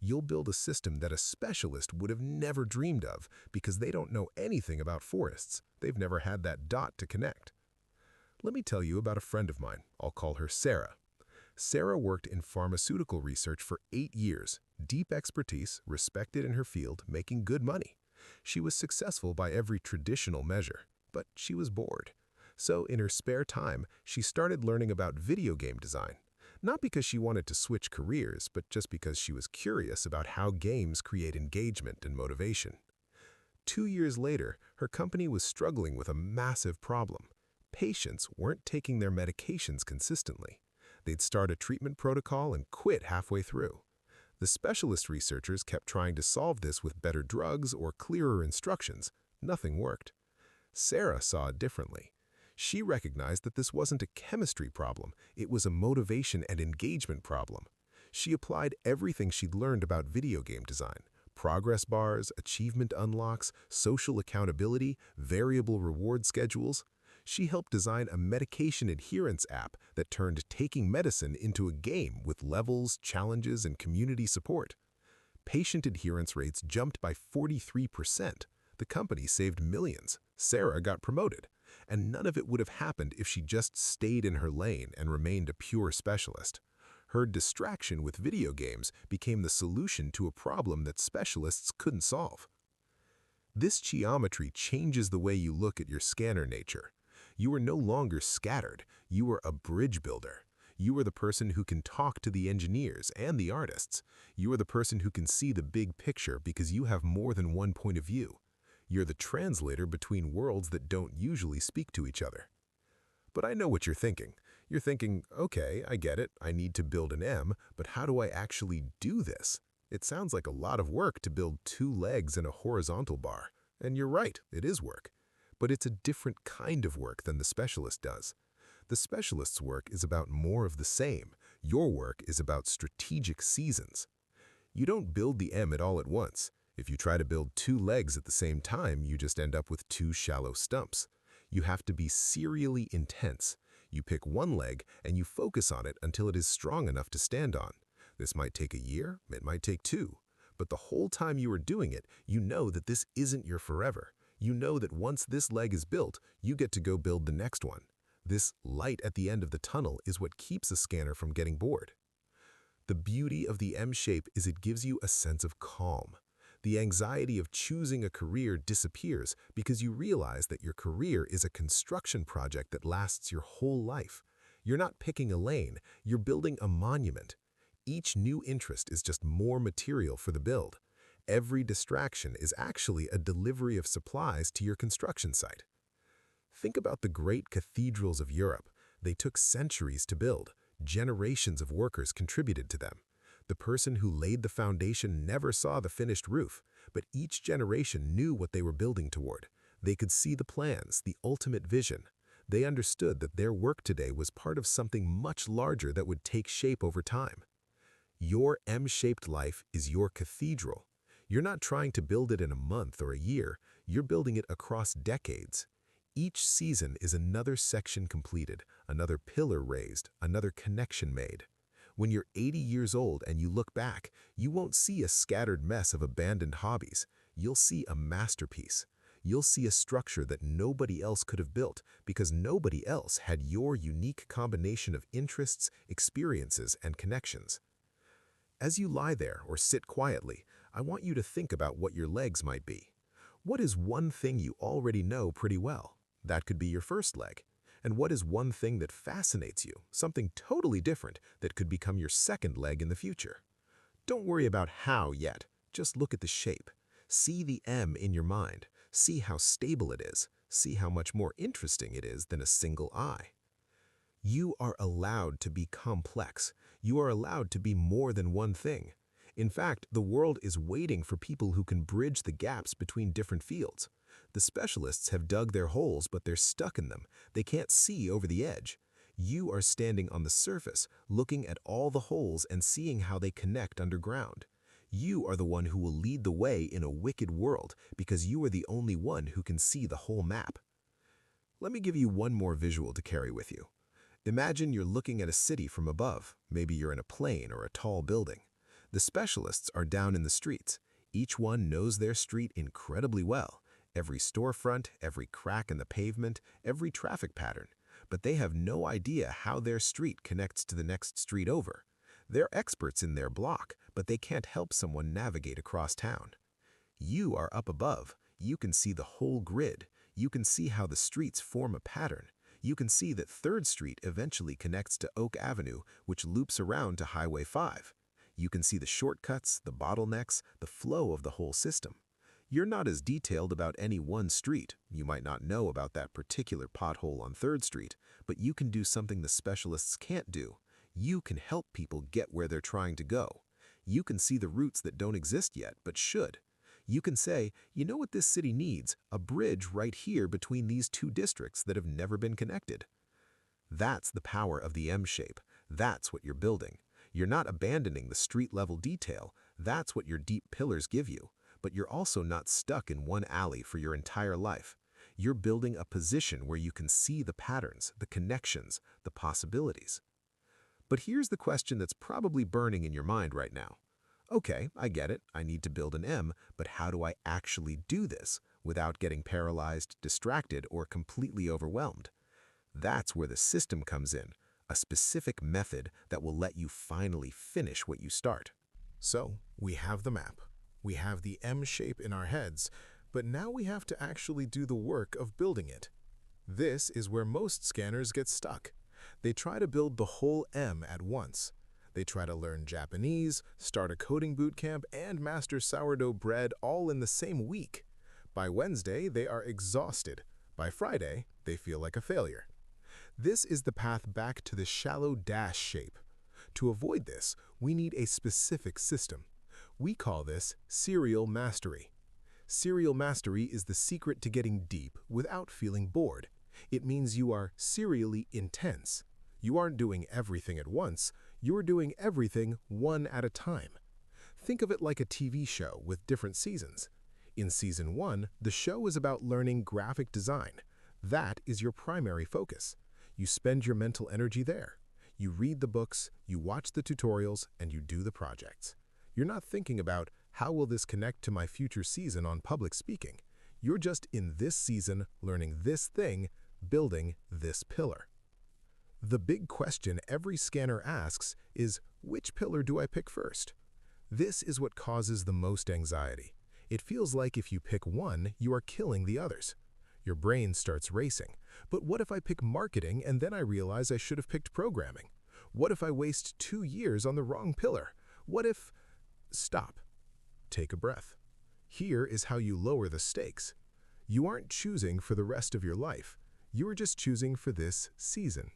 You'll build a system that a specialist would have never dreamed of because they don't know anything about forests. They've never had that dot to connect. Let me tell you about a friend of mine. I'll call her Sarah. Sarah worked in pharmaceutical research for 8 years. Deep expertise, respected in her field, making good money. She was successful by every traditional measure, but she was bored. So in her spare time, she started learning about video game design. Not because she wanted to switch careers, but just because she was curious about how games create engagement and motivation. 2 years later, her company was struggling with a massive problem. Patients weren't taking their medications consistently. They'd start a treatment protocol and quit halfway through. The specialist researchers kept trying to solve this with better drugs or clearer instructions. Nothing worked. Sarah saw it differently. She recognized that this wasn't a chemistry problem, it was a motivation and engagement problem. She applied everything she'd learned about video game design: progress bars, achievement unlocks, social accountability, variable reward schedules. She helped design a medication adherence app that turned taking medicine into a game with levels, challenges, and community support. Patient adherence rates jumped by 43%. The company saved millions. Sarah got promoted. And none of it would have happened if she just stayed in her lane and remained a pure specialist. Her distraction with video games became the solution to a problem that specialists couldn't solve. This geometry changes the way you look at your scanner nature. You are no longer scattered. You are a bridge builder. You are the person who can talk to the engineers and the artists. You are the person who can see the big picture because you have more than one point of view. You're the translator between worlds that don't usually speak to each other. But I know what you're thinking. You're thinking, okay, I get it. I need to build an M, but how do I actually do this? It sounds like a lot of work to build 2 legs and a horizontal bar. And you're right, it is work. But it's a different kind of work than the specialist does. The specialist's work is about more of the same. Your work is about strategic seasons. You don't build the M all at once. If you try to build 2 legs at the same time, you just end up with 2 shallow stumps. You have to be serially intense. You pick one leg and you focus on it until it is strong enough to stand on. This might take a year, it might take 2. But the whole time you are doing it, you know that this isn't your forever. You know that once this leg is built, you get to go build the next one. This light at the end of the tunnel is what keeps a scanner from getting bored. The beauty of the M shape is it gives you a sense of calm. The anxiety of choosing a career disappears because you realize that your career is a construction project that lasts your whole life. You're not picking a lane, you're building a monument. Each new interest is just more material for the build. Every distraction is actually a delivery of supplies to your construction site. Think about the great cathedrals of Europe. They took centuries to build. Generations of workers contributed to them. The person who laid the foundation never saw the finished roof, but each generation knew what they were building toward. They could see the plans, the ultimate vision. They understood that their work today was part of something much larger that would take shape over time. Your M-shaped life is your cathedral. You're not trying to build it in a month or a year, you're building it across decades. Each season is another section completed, another pillar raised, another connection made. When you're 80 years old and you look back, you won't see a scattered mess of abandoned hobbies. You'll see a masterpiece. You'll see a structure that nobody else could have built because nobody else had your unique combination of interests, experiences, and connections. As you lie there or sit quietly, I want you to think about what your legs might be. What is one thing you already know pretty well? That could be your first leg. And what is one thing that fascinates you, something totally different that could become your second leg in the future? Don't worry about how yet, just look at the shape. See the M in your mind. See how stable it is. See how much more interesting it is than a single eye. You are allowed to be complex. You are allowed to be more than one thing. In fact, the world is waiting for people who can bridge the gaps between different fields. The specialists have dug their holes, but they're stuck in them. They can't see over the edge. You are standing on the surface, looking at all the holes and seeing how they connect underground. You are the one who will lead the way in a wicked world because you are the only one who can see the whole map. Let me give you one more visual to carry with you. Imagine you're looking at a city from above. Maybe you're in a plane or a tall building. The specialists are down in the streets. Each one knows their street incredibly well. Every storefront, every crack in the pavement, every traffic pattern. But they have no idea how their street connects to the next street over. They're experts in their block, but they can't help someone navigate across town. You are up above. You can see the whole grid. You can see how the streets form a pattern. You can see that 3rd Street eventually connects to Oak Avenue, which loops around to Highway 5. You can see the shortcuts, the bottlenecks, the flow of the whole system. You're not as detailed about any one street. You might not know about that particular pothole on 3rd Street, but you can do something the specialists can't do. You can help people get where they're trying to go. You can see the routes that don't exist yet, but should. You can say, you know what this city needs? A bridge right here between these 2 districts that have never been connected. That's the power of the M shape. That's what you're building. You're not abandoning the street-level detail. That's what your deep pillars give you. But you're also not stuck in one alley for your entire life. You're building a position where you can see the patterns, the connections, the possibilities. But here's the question that's probably burning in your mind right now. Okay, I get it. I need to build an M, but how do I actually do this without getting paralyzed, distracted, or completely overwhelmed? That's where the system comes in, a specific method that will let you finally finish what you start. So, we have the map. We have the M shape in our heads, but now we have to actually do the work of building it. This is where most scanners get stuck. They try to build the whole M at once. They try to learn Japanese, start a coding bootcamp, and master sourdough bread all in the same week. By Wednesday, they are exhausted. By Friday, they feel like a failure. This is the path back to the shallow dash shape. To avoid this, we need a specific system. We call this serial mastery. Serial mastery is the secret to getting deep without feeling bored. It means you are serially intense. You aren't doing everything at once. You're doing everything one at a time. Think of it like a TV show with different seasons. In Season 1, the show is about learning graphic design. That is your primary focus. You spend your mental energy there. You read the books, you watch the tutorials, and you do the projects. You're not thinking about, how will this connect to my future season on public speaking? You're just in this season learning this thing, building this pillar. The big question every scanner asks is, which pillar do I pick first? This is what causes the most anxiety. It feels like if you pick one, you are killing the others. Your brain starts racing. But what if I pick marketing and then I realize I should have picked programming? What if I waste 2 years on the wrong pillar? What if... Stop. Take a breath. Here is how you lower the stakes. You aren't choosing for the rest of your life. You are just choosing for this season.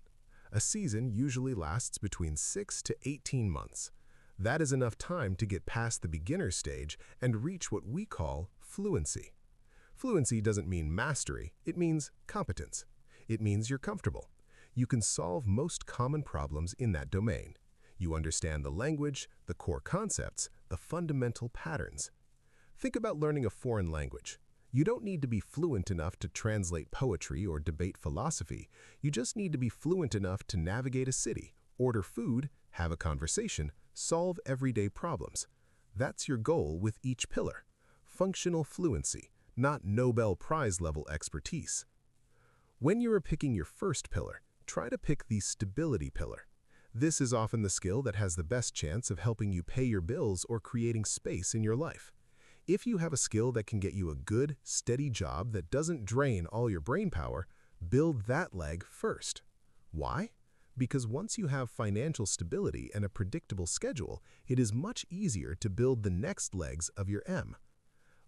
A season usually lasts between 6 to 18 months. That is enough time to get past the beginner stage and reach what we call fluency. Fluency doesn't mean mastery, it means competence. It means you're comfortable. You can solve most common problems in that domain. You understand the language, the core concepts, the fundamental patterns. Think about learning a foreign language. You don't need to be fluent enough to translate poetry or debate philosophy. You just need to be fluent enough to navigate a city, order food, have a conversation, solve everyday problems. That's your goal with each pillar. Functional fluency, not Nobel Prize level expertise. When you are picking your first pillar, try to pick the stability pillar. This is often the skill that has the best chance of helping you pay your bills or creating space in your life. If you have a skill that can get you a good, steady job that doesn't drain all your brain power, build that leg first. Why? Because once you have financial stability and a predictable schedule, it is much easier to build the next legs of your M.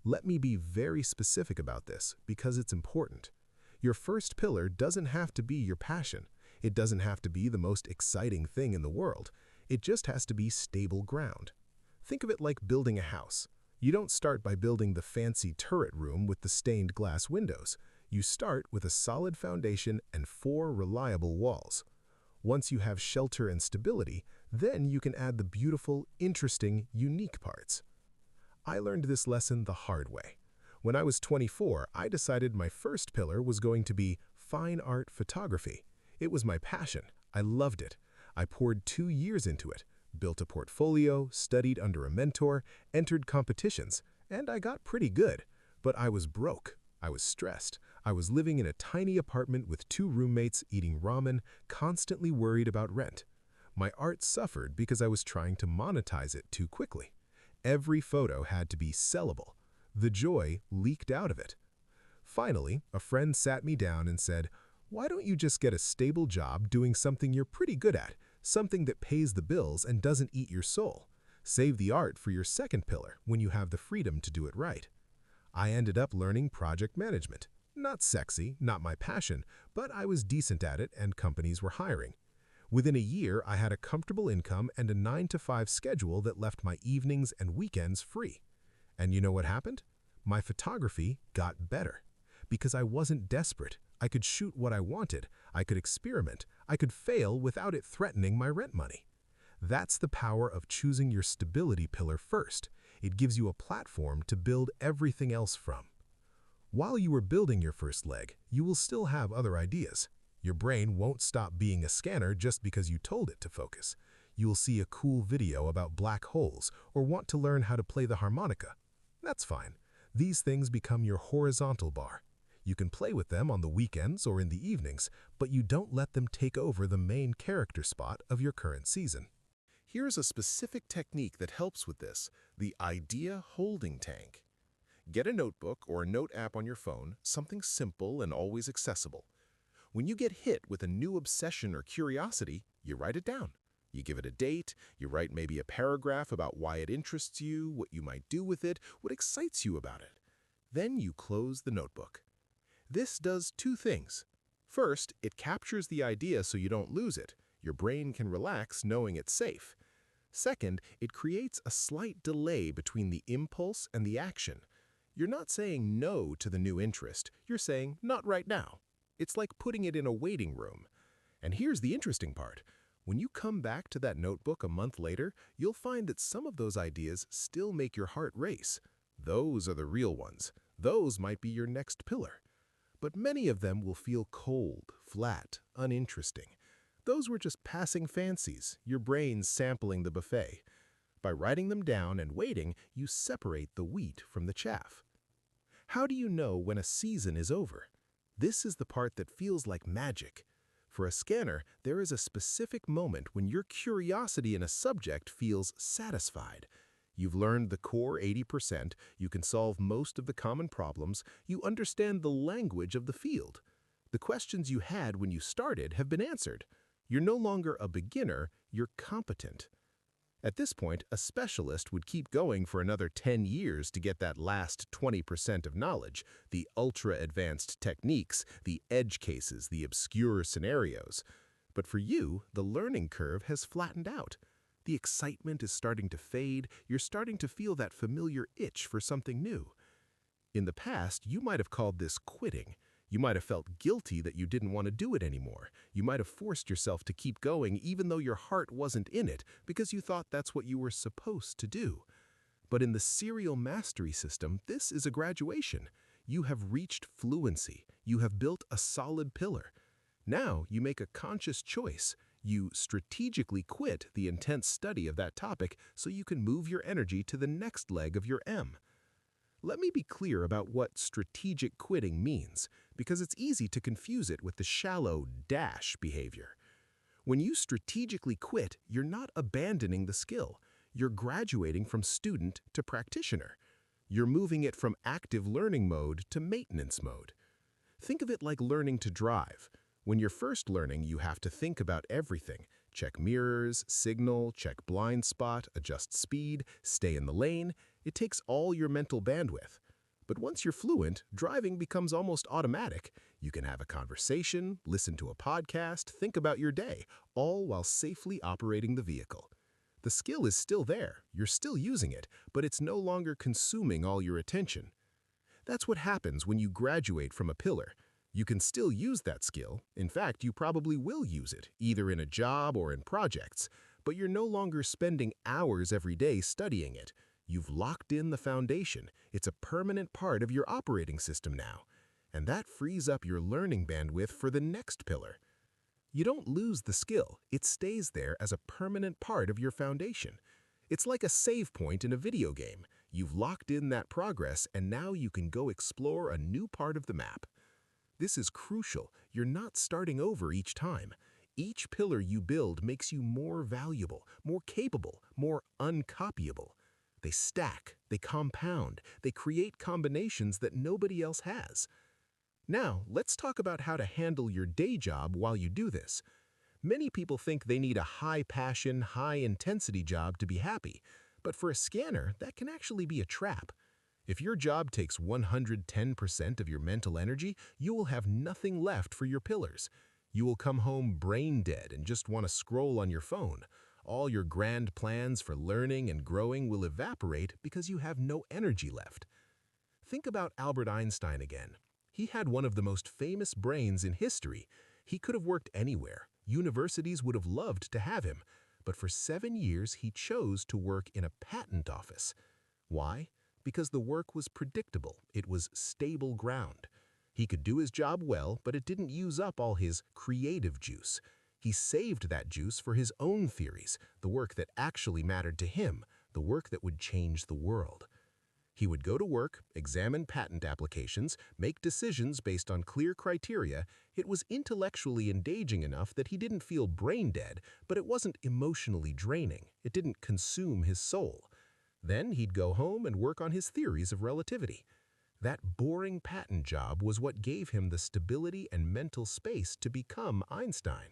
Let me be very specific about this because it's important. Your first pillar doesn't have to be your passion. It doesn't have to be the most exciting thing in the world. It just has to be stable ground. Think of it like building a house. You don't start by building the fancy turret room with the stained glass windows. You start with a solid foundation and 4 reliable walls. Once you have shelter and stability, then you can add the beautiful, interesting, unique parts. I learned this lesson the hard way. When I was 24, I decided my first pillar was going to be fine art photography. It was my passion. I loved it. I poured 2 years into it, built a portfolio, studied under a mentor, entered competitions, and I got pretty good. But I was broke. I was stressed. I was living in a tiny apartment with 2 roommates eating ramen, constantly worried about rent. My art suffered because I was trying to monetize it too quickly. Every photo had to be sellable. The joy leaked out of it. Finally, a friend sat me down and said, "Why don't you just get a stable job doing something you're pretty good at, something that pays the bills and doesn't eat your soul? Save the art for your second pillar when you have the freedom to do it right." I ended up learning project management. Not sexy, not my passion, but I was decent at it and companies were hiring. Within a year, I had a comfortable income and a 9-to-5 schedule that left my evenings and weekends free. And you know what happened? My photography got better. Because I wasn't desperate, I could shoot what I wanted, I could experiment, I could fail without it threatening my rent money. That's the power of choosing your stability pillar first. It gives you a platform to build everything else from. While you are building your first leg, you will still have other ideas. Your brain won't stop being a scanner just because you told it to focus. You will see a cool video about black holes or want to learn how to play the harmonica. That's fine. These things become your horizontal bar. You can play with them on the weekends or in the evenings, but you don't let them take over the main character spot of your current season. Here's a specific technique that helps with this, the idea holding tank. Get a notebook or a note app on your phone, something simple and always accessible. When you get hit with a new obsession or curiosity, you write it down. You give it a date, you write maybe a paragraph about why it interests you, what you might do with it, what excites you about it. Then you close the notebook. This does 2 things. First, it captures the idea so you don't lose it. Your brain can relax knowing it's safe. Second, it creates a slight delay between the impulse and the action. You're not saying no to the new interest, you're saying not right now. It's like putting it in a waiting room. And here's the interesting part. When you come back to that notebook a month later, you'll find that some of those ideas still make your heart race. Those are the real ones. Those might be your next pillar. But many of them will feel cold, flat, uninteresting. Those were just passing fancies, your brain sampling the buffet. By writing them down and waiting, you separate the wheat from the chaff. How do you know when a season is over? This is the part that feels like magic. For a scanner, there is a specific moment when your curiosity in a subject feels satisfied. You've learned the core 80%, you can solve most of the common problems, you understand the language of the field. The questions you had when you started have been answered. You're no longer a beginner, you're competent. At this point, a specialist would keep going for another 10 years to get that last 20% of knowledge, the ultra-advanced techniques, the edge cases, the obscure scenarios. But for you, the learning curve has flattened out. The excitement is starting to fade, you're starting to feel that familiar itch for something new. In the past, you might have called this quitting. You might have felt guilty that you didn't want to do it anymore. You might have forced yourself to keep going even though your heart wasn't in it because you thought that's what you were supposed to do. But in the serial mastery system, this is a graduation. You have reached fluency. You have built a solid pillar. Now you make a conscious choice. You strategically quit the intense study of that topic so you can move your energy to the next leg of your M. Let me be clear about what strategic quitting means, because it's easy to confuse it with the shallow dash behavior. When you strategically quit, you're not abandoning the skill. You're graduating from student to practitioner. You're moving it from active learning mode to maintenance mode. Think of it like learning to drive. When you're first learning, you have to think about everything. Check mirrors, signal, check blind spot, adjust speed, stay in the lane. It takes all your mental bandwidth. But once you're fluent, driving becomes almost automatic. You can have a conversation, listen to a podcast, think about your day, all while safely operating the vehicle. The skill is still there, you're still using it, but it's no longer consuming all your attention. That's what happens when you graduate from a pillar. You can still use that skill. In fact, you probably will use it, either in a job or in projects, but you're no longer spending hours every day studying it. You've locked in the foundation. It's a permanent part of your operating system now. And that frees up your learning bandwidth for the next pillar. You don't lose the skill. It stays there as a permanent part of your foundation. It's like a save point in a video game. You've locked in that progress, and now you can go explore a new part of the map. This is crucial. You're not starting over each time. Each pillar you build makes you more valuable, more capable, more uncopyable. They stack, they compound, they create combinations that nobody else has. Now, let's talk about how to handle your day job while you do this. Many people think they need a high-passion, high-intensity job to be happy, but for a scanner, that can actually be a trap. If your job takes 110% of your mental energy, you will have nothing left for your pillars. You will come home brain dead and just want to scroll on your phone. All your grand plans for learning and growing will evaporate because you have no energy left. Think about Albert Einstein again. He had one of the most famous brains in history. He could have worked anywhere. Universities would have loved to have him. But for 7 years, he chose to work in a patent office. Why? Because the work was predictable. It was stable ground. He could do his job well, but it didn't use up all his creative juice. He saved that juice for his own theories, the work that actually mattered to him, the work that would change the world. He would go to work, examine patent applications, make decisions based on clear criteria. It was intellectually engaging enough that he didn't feel brain dead, but it wasn't emotionally draining. It didn't consume his soul. Then he'd go home and work on his theories of relativity. That boring patent job was what gave him the stability and mental space to become Einstein.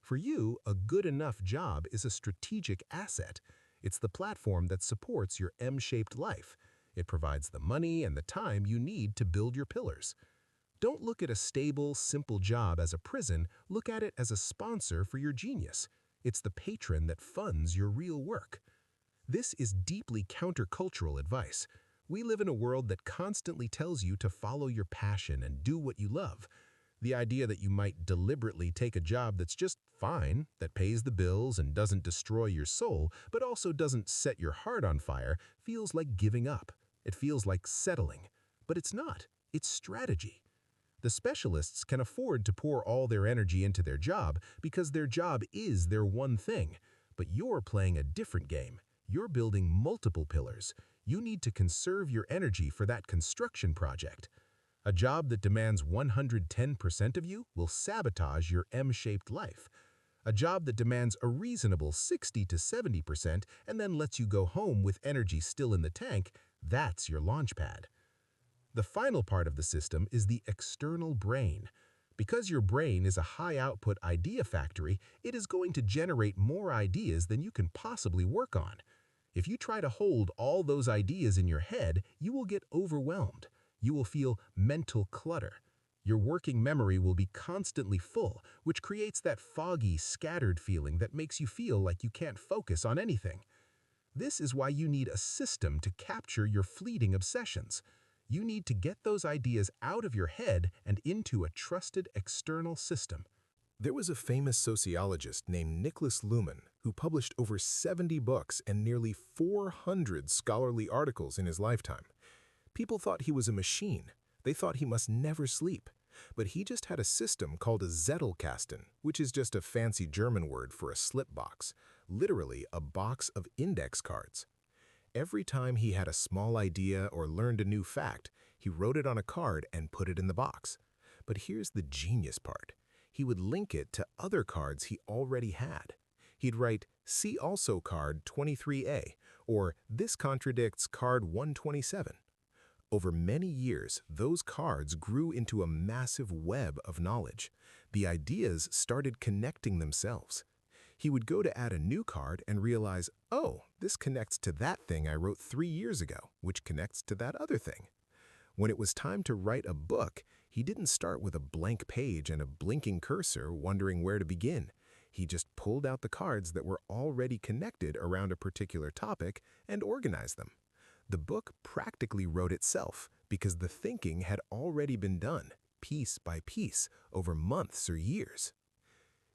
For you, a good enough job is a strategic asset. It's the platform that supports your M-shaped life. It provides the money and the time you need to build your pillars. Don't look at a stable, simple job as a prison. Look at it as a sponsor for your genius. It's the patron that funds your real work. This is deeply countercultural advice. We live in a world that constantly tells you to follow your passion and do what you love. The idea that you might deliberately take a job that's just fine, that pays the bills and doesn't destroy your soul, but also doesn't set your heart on fire, feels like giving up. It feels like settling. But it's not. It's strategy. The specialists can afford to pour all their energy into their job because their job is their one thing. But you're playing a different game. You're building multiple pillars. You need to conserve your energy for that construction project. A job that demands 110% of you will sabotage your M-shaped life. A job that demands a reasonable 60 to 70% and then lets you go home with energy still in the tank, that's your launch pad. The final part of the system is the external brain. Because your brain is a high-output idea factory, it is going to generate more ideas than you can possibly work on. If you try to hold all those ideas in your head, you will get overwhelmed. You will feel mental clutter. Your working memory will be constantly full, which creates that foggy, scattered feeling that makes you feel like you can't focus on anything. This is why you need a system to capture your fleeting obsessions. You need to get those ideas out of your head and into a trusted external system. There was a famous sociologist named Niklas Luhmann who published over 70 books and nearly 400 scholarly articles in his lifetime. People thought he was a machine. They thought he must never sleep. But he just had a system called a Zettelkasten, which is just a fancy German word for a slip box, literally a box of index cards. Every time he had a small idea or learned a new fact, he wrote it on a card and put it in the box. But here's the genius part. He would link it to other cards he already had. He'd write, "See also card 23A," or "This contradicts card 127." Over many years, those cards grew into a massive web of knowledge. The ideas started connecting themselves. He would go to add a new card and realize, oh, this connects to that thing I wrote 3 years ago, which connects to that other thing. When it was time to write a book, he didn't start with a blank page and a blinking cursor wondering where to begin. He just pulled out the cards that were already connected around a particular topic and organized them. The book practically wrote itself because the thinking had already been done, piece by piece, over months or years.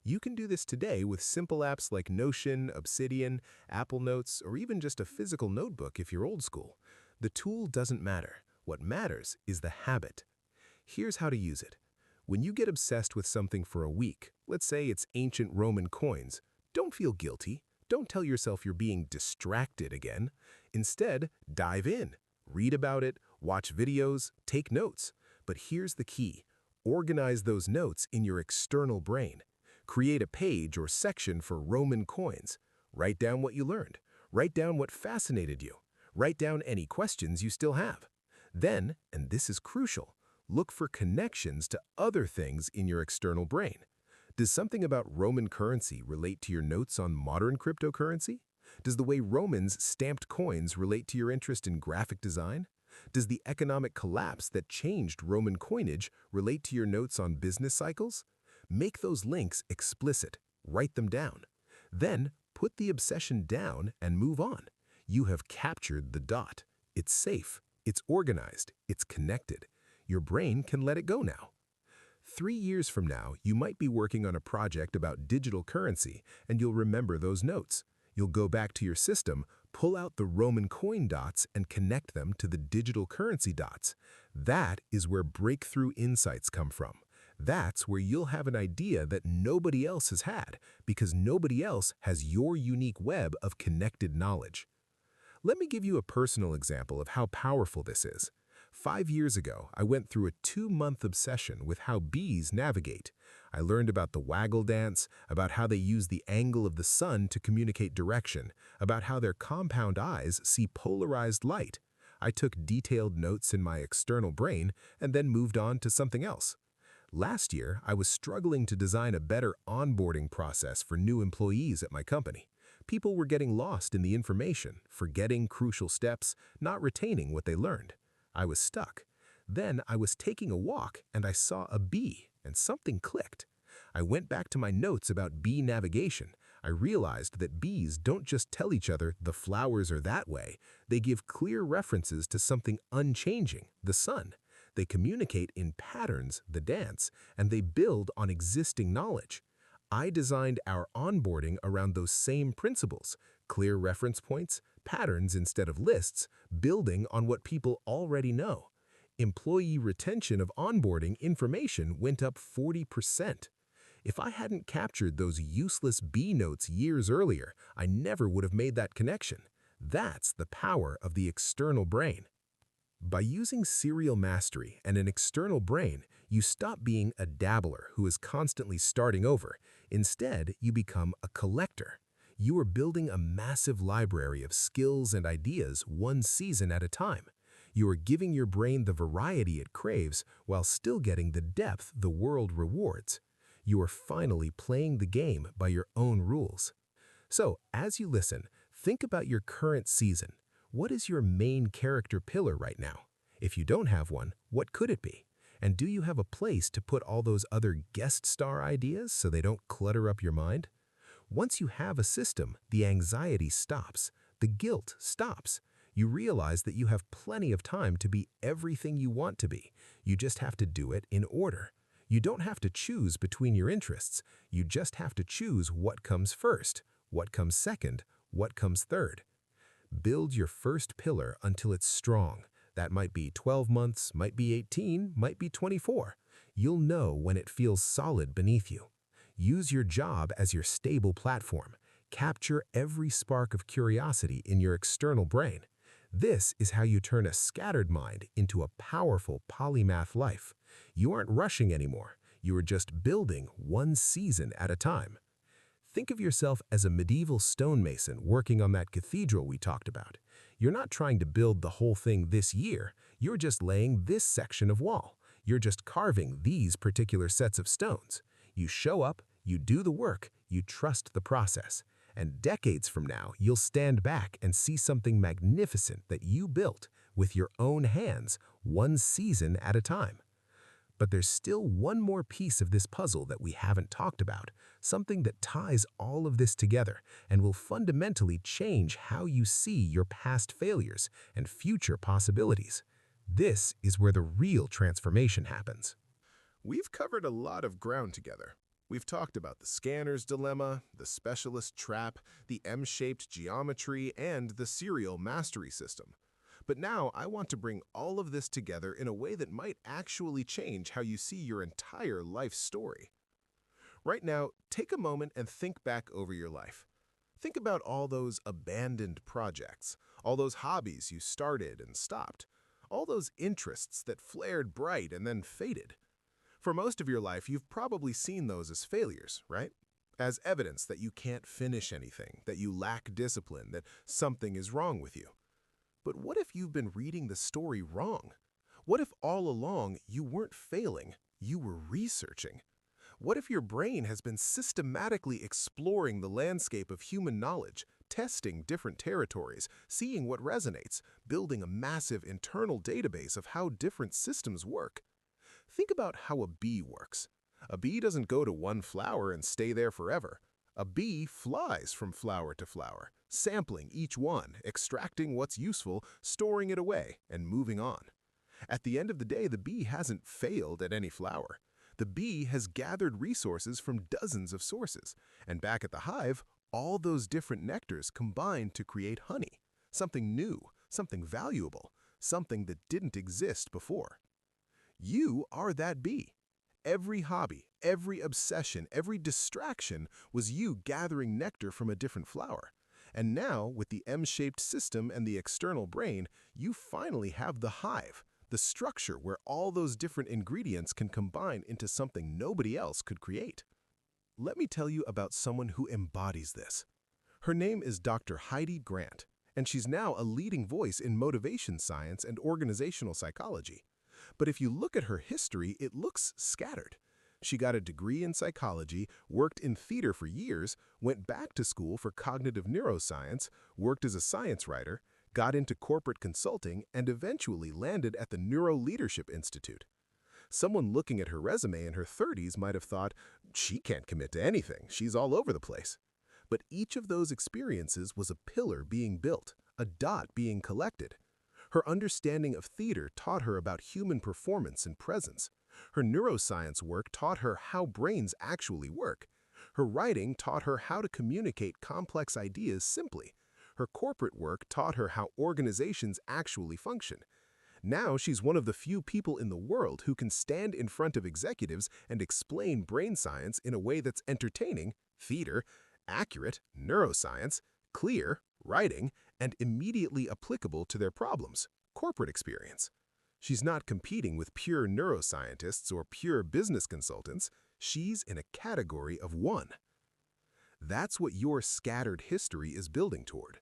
You can do this today with simple apps like Notion, Obsidian, Apple Notes, or even just a physical notebook if you're old school. The tool doesn't matter. What matters is the habit. Here's how to use it. When you get obsessed with something for a week, let's say it's ancient Roman coins, don't feel guilty. Don't tell yourself you're being distracted again. Instead, dive in. Read about it, watch videos, take notes. But here's the key. Organize those notes in your external brain. Create a page or section for Roman coins. Write down what you learned. Write down what fascinated you. Write down any questions you still have. Then, and this is crucial, look for connections to other things in your external brain. Does something about Roman currency relate to your notes on modern cryptocurrency? Does the way Romans stamped coins relate to your interest in graphic design? Does the economic collapse that changed Roman coinage relate to your notes on business cycles? Make those links explicit. Write them down. Then, put the obsession down and move on. You have captured the dot. It's safe. It's organized. It's connected. Your brain can let it go now. 3 years from now, you might be working on a project about digital currency, and you'll remember those notes. You'll go back to your system, pull out the Roman coin dots, and connect them to the digital currency dots. That is where breakthrough insights come from. That's where you'll have an idea that nobody else has had, because nobody else has your unique web of connected knowledge. Let me give you a personal example of how powerful this is. 5 years ago, I went through a 2-month obsession with how bees navigate. I learned about the waggle dance, about how they use the angle of the sun to communicate direction, about how their compound eyes see polarized light. I took detailed notes in my external brain and then moved on to something else. Last year, I was struggling to design a better onboarding process for new employees at my company. People were getting lost in the information, forgetting crucial steps, not retaining what they learned. I was stuck. Then I was taking a walk and I saw a bee, and something clicked. I went back to my notes about bee navigation. I realized that bees don't just tell each other the flowers are that way. They give clear references to something unchanging, the sun. They communicate in patterns, the dance, and they build on existing knowledge. I designed our onboarding around those same principles, clear reference points, patterns instead of lists, building on what people already know. Employee retention of onboarding information went up 40%. If I hadn't captured those useless B notes years earlier, I never would have made that connection. That's the power of the external brain. By using serial mastery and an external brain, you stop being a dabbler who is constantly starting over. Instead, you become a collector. You are building a massive library of skills and ideas one season at a time. You are giving your brain the variety it craves while still getting the depth the world rewards. You are finally playing the game by your own rules. So, as you listen, think about your current season. What is your main character pillar right now? If you don't have one, what could it be? And do you have a place to put all those other guest star ideas so they don't clutter up your mind? Once you have a system, the anxiety stops. The guilt stops. You realize that you have plenty of time to be everything you want to be. You just have to do it in order. You don't have to choose between your interests. You just have to choose what comes first, what comes second, what comes third. Build your first pillar until it's strong. That might be 12 months, might be 18, might be 24. You'll know when it feels solid beneath you. Use your job as your stable platform. Capture every spark of curiosity in your external brain. This is how you turn a scattered mind into a powerful polymath life. You aren't rushing anymore. You are just building one season at a time. Think of yourself as a medieval stonemason working on that cathedral we talked about. You're not trying to build the whole thing this year. You're just laying this section of wall. You're just carving these particular sets of stones. You show up, you do the work, you trust the process. And decades from now, you'll stand back and see something magnificent that you built with your own hands, one season at a time. But there's still one more piece of this puzzle that we haven't talked about, something that ties all of this together and will fundamentally change how you see your past failures and future possibilities. This is where the real transformation happens. We've covered a lot of ground together. We've talked about the scanner's dilemma, the specialist trap, the M-shaped geometry, and the serial mastery system. But now I want to bring all of this together in a way that might actually change how you see your entire life story. Right now, take a moment and think back over your life. Think about all those abandoned projects, all those hobbies you started and stopped, all those interests that flared bright and then faded. For most of your life, you've probably seen those as failures, right? As evidence that you can't finish anything, that you lack discipline, that something is wrong with you. But what if you've been reading the story wrong? What if all along you weren't failing, you were researching? What if your brain has been systematically exploring the landscape of human knowledge, testing different territories, seeing what resonates, building a massive internal database of how different systems work? Think about how a bee works. A bee doesn't go to one flower and stay there forever. A bee flies from flower to flower, sampling each one, extracting what's useful, storing it away, and moving on. At the end of the day, the bee hasn't failed at any flower. The bee has gathered resources from dozens of sources, and back at the hive, all those different nectars combine to create honey, something new, something valuable, something that didn't exist before. You are that bee. Every hobby, every obsession, every distraction was you gathering nectar from a different flower. And now, with the M-shaped system and the external brain, you finally have the hive, the structure where all those different ingredients can combine into something nobody else could create. Let me tell you about someone who embodies this. Her name is Dr. Heidi Grant, and she's now a leading voice in motivation science and organizational psychology. But if you look at her history, it looks scattered. She got a degree in psychology, worked in theater for years, went back to school for cognitive neuroscience, worked as a science writer, got into corporate consulting, and eventually landed at the Neuro Leadership Institute. Someone looking at her resume in her 30s might have thought, she can't commit to anything, she's all over the place. But each of those experiences was a pillar being built, a dot being collected. Her understanding of theater taught her about human performance and presence. Her neuroscience work taught her how brains actually work. Her writing taught her how to communicate complex ideas simply. Her corporate work taught her how organizations actually function. Now she's one of the few people in the world who can stand in front of executives and explain brain science in a way that's entertaining, theater, accurate, neuroscience, clear, writing, and immediately applicable to their problems, corporate experience. She's not competing with pure neuroscientists or pure business consultants. She's in a category of one. That's what your scattered history is building toward.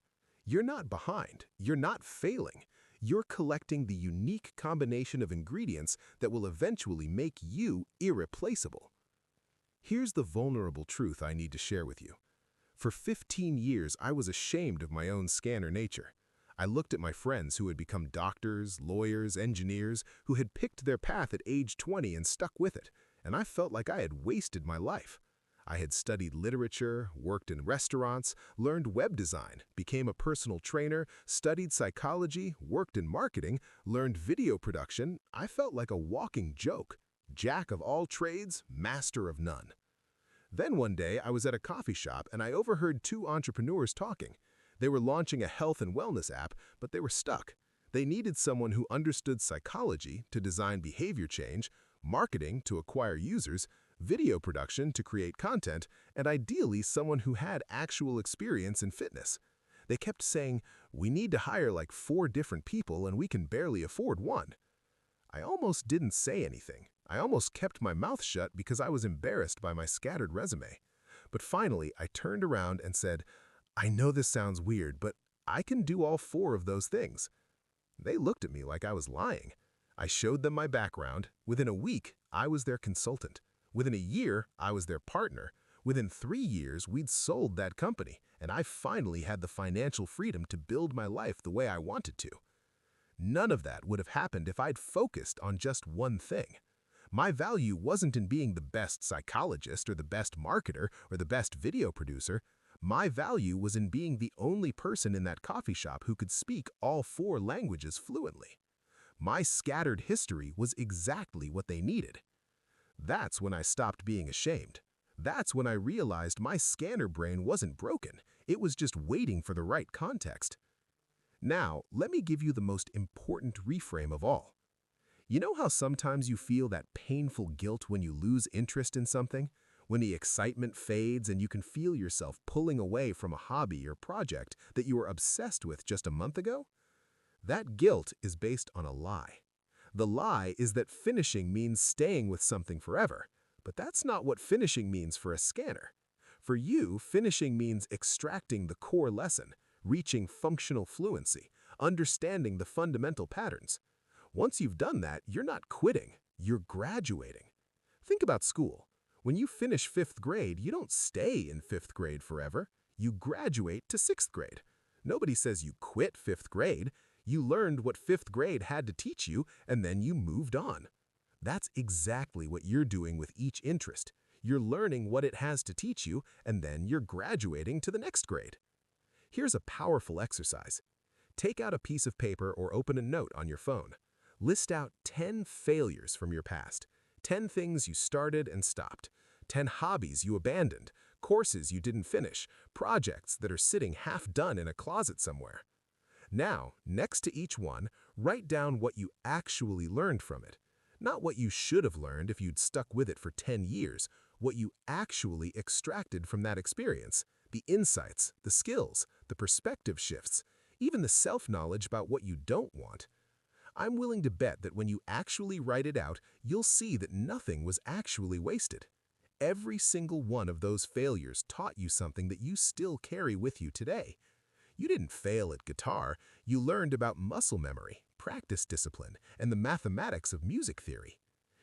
You're not behind. You're not failing. You're collecting the unique combination of ingredients that will eventually make you irreplaceable. Here's the vulnerable truth I need to share with you. For 15 years, I was ashamed of my own scanner nature. I looked at my friends who had become doctors, lawyers, engineers, who had picked their path at age 20 and stuck with it, and I felt like I had wasted my life. I had studied literature, worked in restaurants, learned web design, became a personal trainer, studied psychology, worked in marketing, learned video production. I felt like a walking joke. Jack of all trades, master of none. Then one day, I was at a coffee shop and I overheard two entrepreneurs talking. They were launching a health and wellness app, but they were stuck. They needed someone who understood psychology to design behavior change, marketing to acquire users, video production to create content, and ideally someone who had actual experience in fitness. They kept saying, "We need to hire like 4 different people and we can barely afford one." I almost didn't say anything. I almost kept my mouth shut because I was embarrassed by my scattered resume. But finally, I turned around and said, "I know this sounds weird, but I can do all 4 of those things." They looked at me like I was lying. I showed them my background. Within a week, I was their consultant. Within a year, I was their partner. Within 3 years, we'd sold that company, and I finally had the financial freedom to build my life the way I wanted to. None of that would have happened if I'd focused on just one thing. My value wasn't in being the best psychologist or the best marketer or the best video producer. My value was in being the only person in that coffee shop who could speak all 4 languages fluently. My scattered history was exactly what they needed. That's when I stopped being ashamed. That's when I realized my scanner brain wasn't broken. It was just waiting for the right context. Now, let me give you the most important reframe of all. You know how sometimes you feel that painful guilt when you lose interest in something? When the excitement fades and you can feel yourself pulling away from a hobby or project that you were obsessed with just a month ago? That guilt is based on a lie. The lie is that finishing means staying with something forever, but that's not what finishing means for a scanner. For you, finishing means extracting the core lesson, reaching functional fluency, understanding the fundamental patterns. Once you've done that, you're not quitting, you're graduating. Think about school. When you finish fifth grade, you don't stay in fifth grade forever. You graduate to sixth grade. Nobody says you quit fifth grade. You learned what fifth grade had to teach you, and then you moved on. That's exactly what you're doing with each interest. You're learning what it has to teach you, and then you're graduating to the next grade. Here's a powerful exercise. Take out a piece of paper or open a note on your phone. List out 10 failures from your past, 10 things you started and stopped, 10 hobbies you abandoned, courses you didn't finish, projects that are sitting half done in a closet somewhere. Now, next to each one, write down what you actually learned from it. Not what you should have learned if you'd stuck with it for 10 years, what you actually extracted from that experience, the insights, the skills, the perspective shifts, even the self-knowledge about what you don't want. I'm willing to bet that when you actually write it out, you'll see that nothing was actually wasted. Every single one of those failures taught you something that you still carry with you today. You didn't fail at guitar, you learned about muscle memory, practice discipline, and the mathematics of music theory.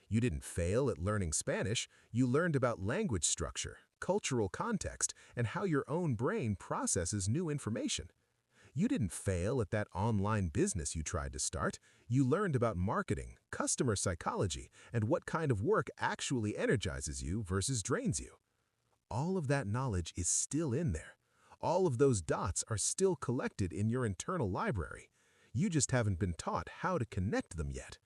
You didn't fail at learning Spanish, you learned about language structure, cultural context, and how your own brain processes new information. You didn't fail at that online business you tried to start. You learned about marketing, customer psychology, and what kind of work actually energizes you versus drains you. All of that knowledge is still in there. All of those dots are still collected in your internal library. You just haven't been taught how to connect them yet.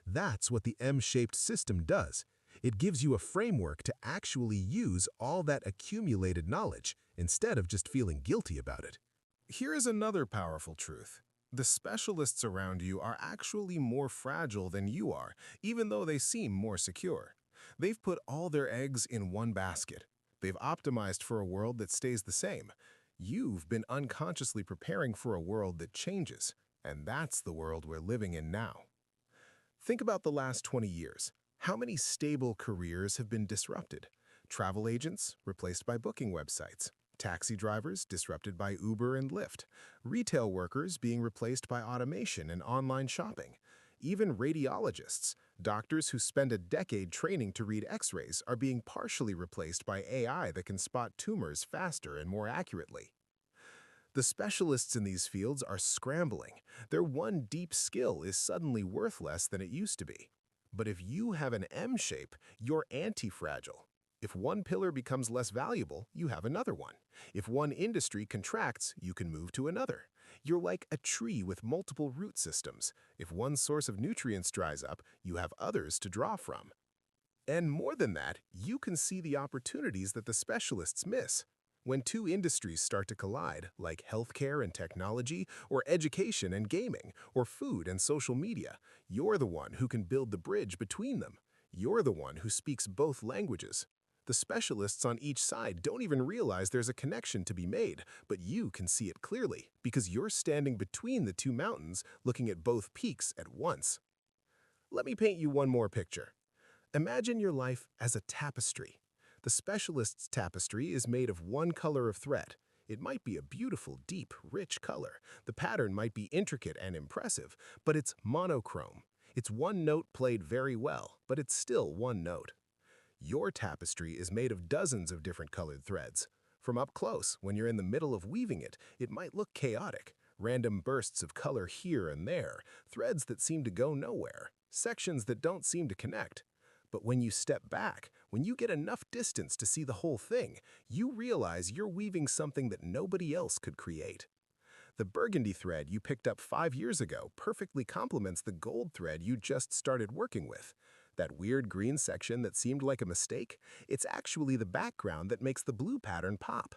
That's what the M-shaped system does. It gives you a framework to actually use all that accumulated knowledge instead of just feeling guilty about it. Here is another powerful truth. The specialists around you are actually more fragile than you are, even though they seem more secure. They've put all their eggs in one basket. They've optimized for a world that stays the same. You've been unconsciously preparing for a world that changes, and that's the world we're living in now. Think about the last 20 years. How many stable careers have been disrupted? Travel agents replaced by booking websites. Taxi drivers disrupted by Uber and Lyft, retail workers being replaced by automation and online shopping. Even radiologists, doctors who spend a decade training to read X-rays, are being partially replaced by AI that can spot tumors faster and more accurately. The specialists in these fields are scrambling. Their one deep skill is suddenly worth less than it used to be. But if you have an M shape, you're anti-fragile. If one pillar becomes less valuable, you have another one. If one industry contracts, you can move to another. You're like a tree with multiple root systems. If one source of nutrients dries up, you have others to draw from. And more than that, you can see the opportunities that the specialists miss. When two industries start to collide, like healthcare and technology, or education and gaming, or food and social media, you're the one who can build the bridge between them. You're the one who speaks both languages. The specialists on each side don't even realize there's a connection to be made, but you can see it clearly because you're standing between the two mountains looking at both peaks at once. Let me paint you one more picture. Imagine your life as a tapestry. The specialist's tapestry is made of one color of thread. It might be a beautiful, deep, rich color. The pattern might be intricate and impressive, but it's monochrome. It's one note played very well, but it's still one note. Your tapestry is made of dozens of different colored threads. From up close, when you're in the middle of weaving it, it might look chaotic. Random bursts of color here and there, threads that seem to go nowhere, sections that don't seem to connect. But when you step back, when you get enough distance to see the whole thing, you realize you're weaving something that nobody else could create. The burgundy thread you picked up 5 years ago perfectly complements the gold thread you just started working with. That weird green section that seemed like a mistake, it's actually the background that makes the blue pattern pop.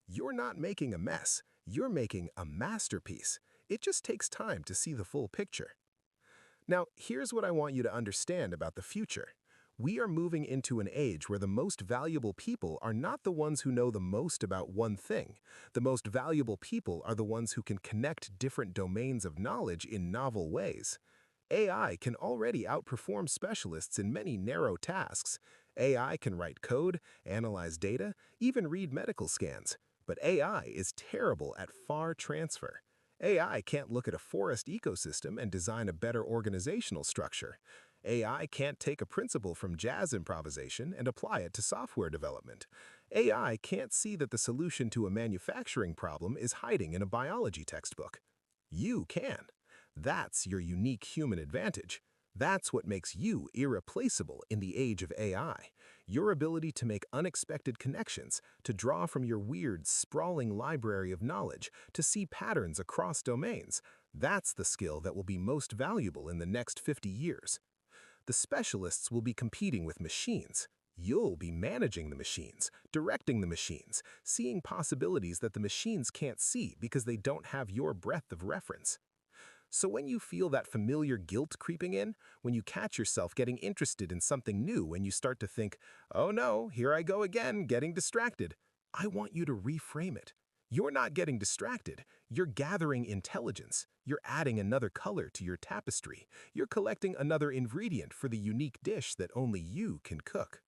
You're not making a mess, you're making a masterpiece. It just takes time to see the full picture. Now, here's what I want you to understand about the future. We are moving into an age where the most valuable people are not the ones who know the most about one thing. The most valuable people are the ones who can connect different domains of knowledge in novel ways. AI can already outperform specialists in many narrow tasks. AI can write code, analyze data, even read medical scans. But AI is terrible at far transfer. AI can't look at a forest ecosystem and design a better organizational structure. AI can't take a principle from jazz improvisation and apply it to software development. AI can't see that the solution to a manufacturing problem is hiding in a biology textbook. You can. That's your unique human advantage. That's what makes you irreplaceable in the age of AI. Your ability to make unexpected connections, to draw from your weird, sprawling library of knowledge, to see patterns across domains. That's the skill that will be most valuable in the next 50 years. The specialists will be competing with machines. You'll be managing the machines, directing the machines, seeing possibilities that the machines can't see because they don't have your breadth of reference. So when you feel that familiar guilt creeping in, when you catch yourself getting interested in something new and you start to think, oh no, here I go again, getting distracted, I want you to reframe it. You're not getting distracted. You're gathering intelligence. You're adding another color to your tapestry. You're collecting another ingredient for the unique dish that only you can cook.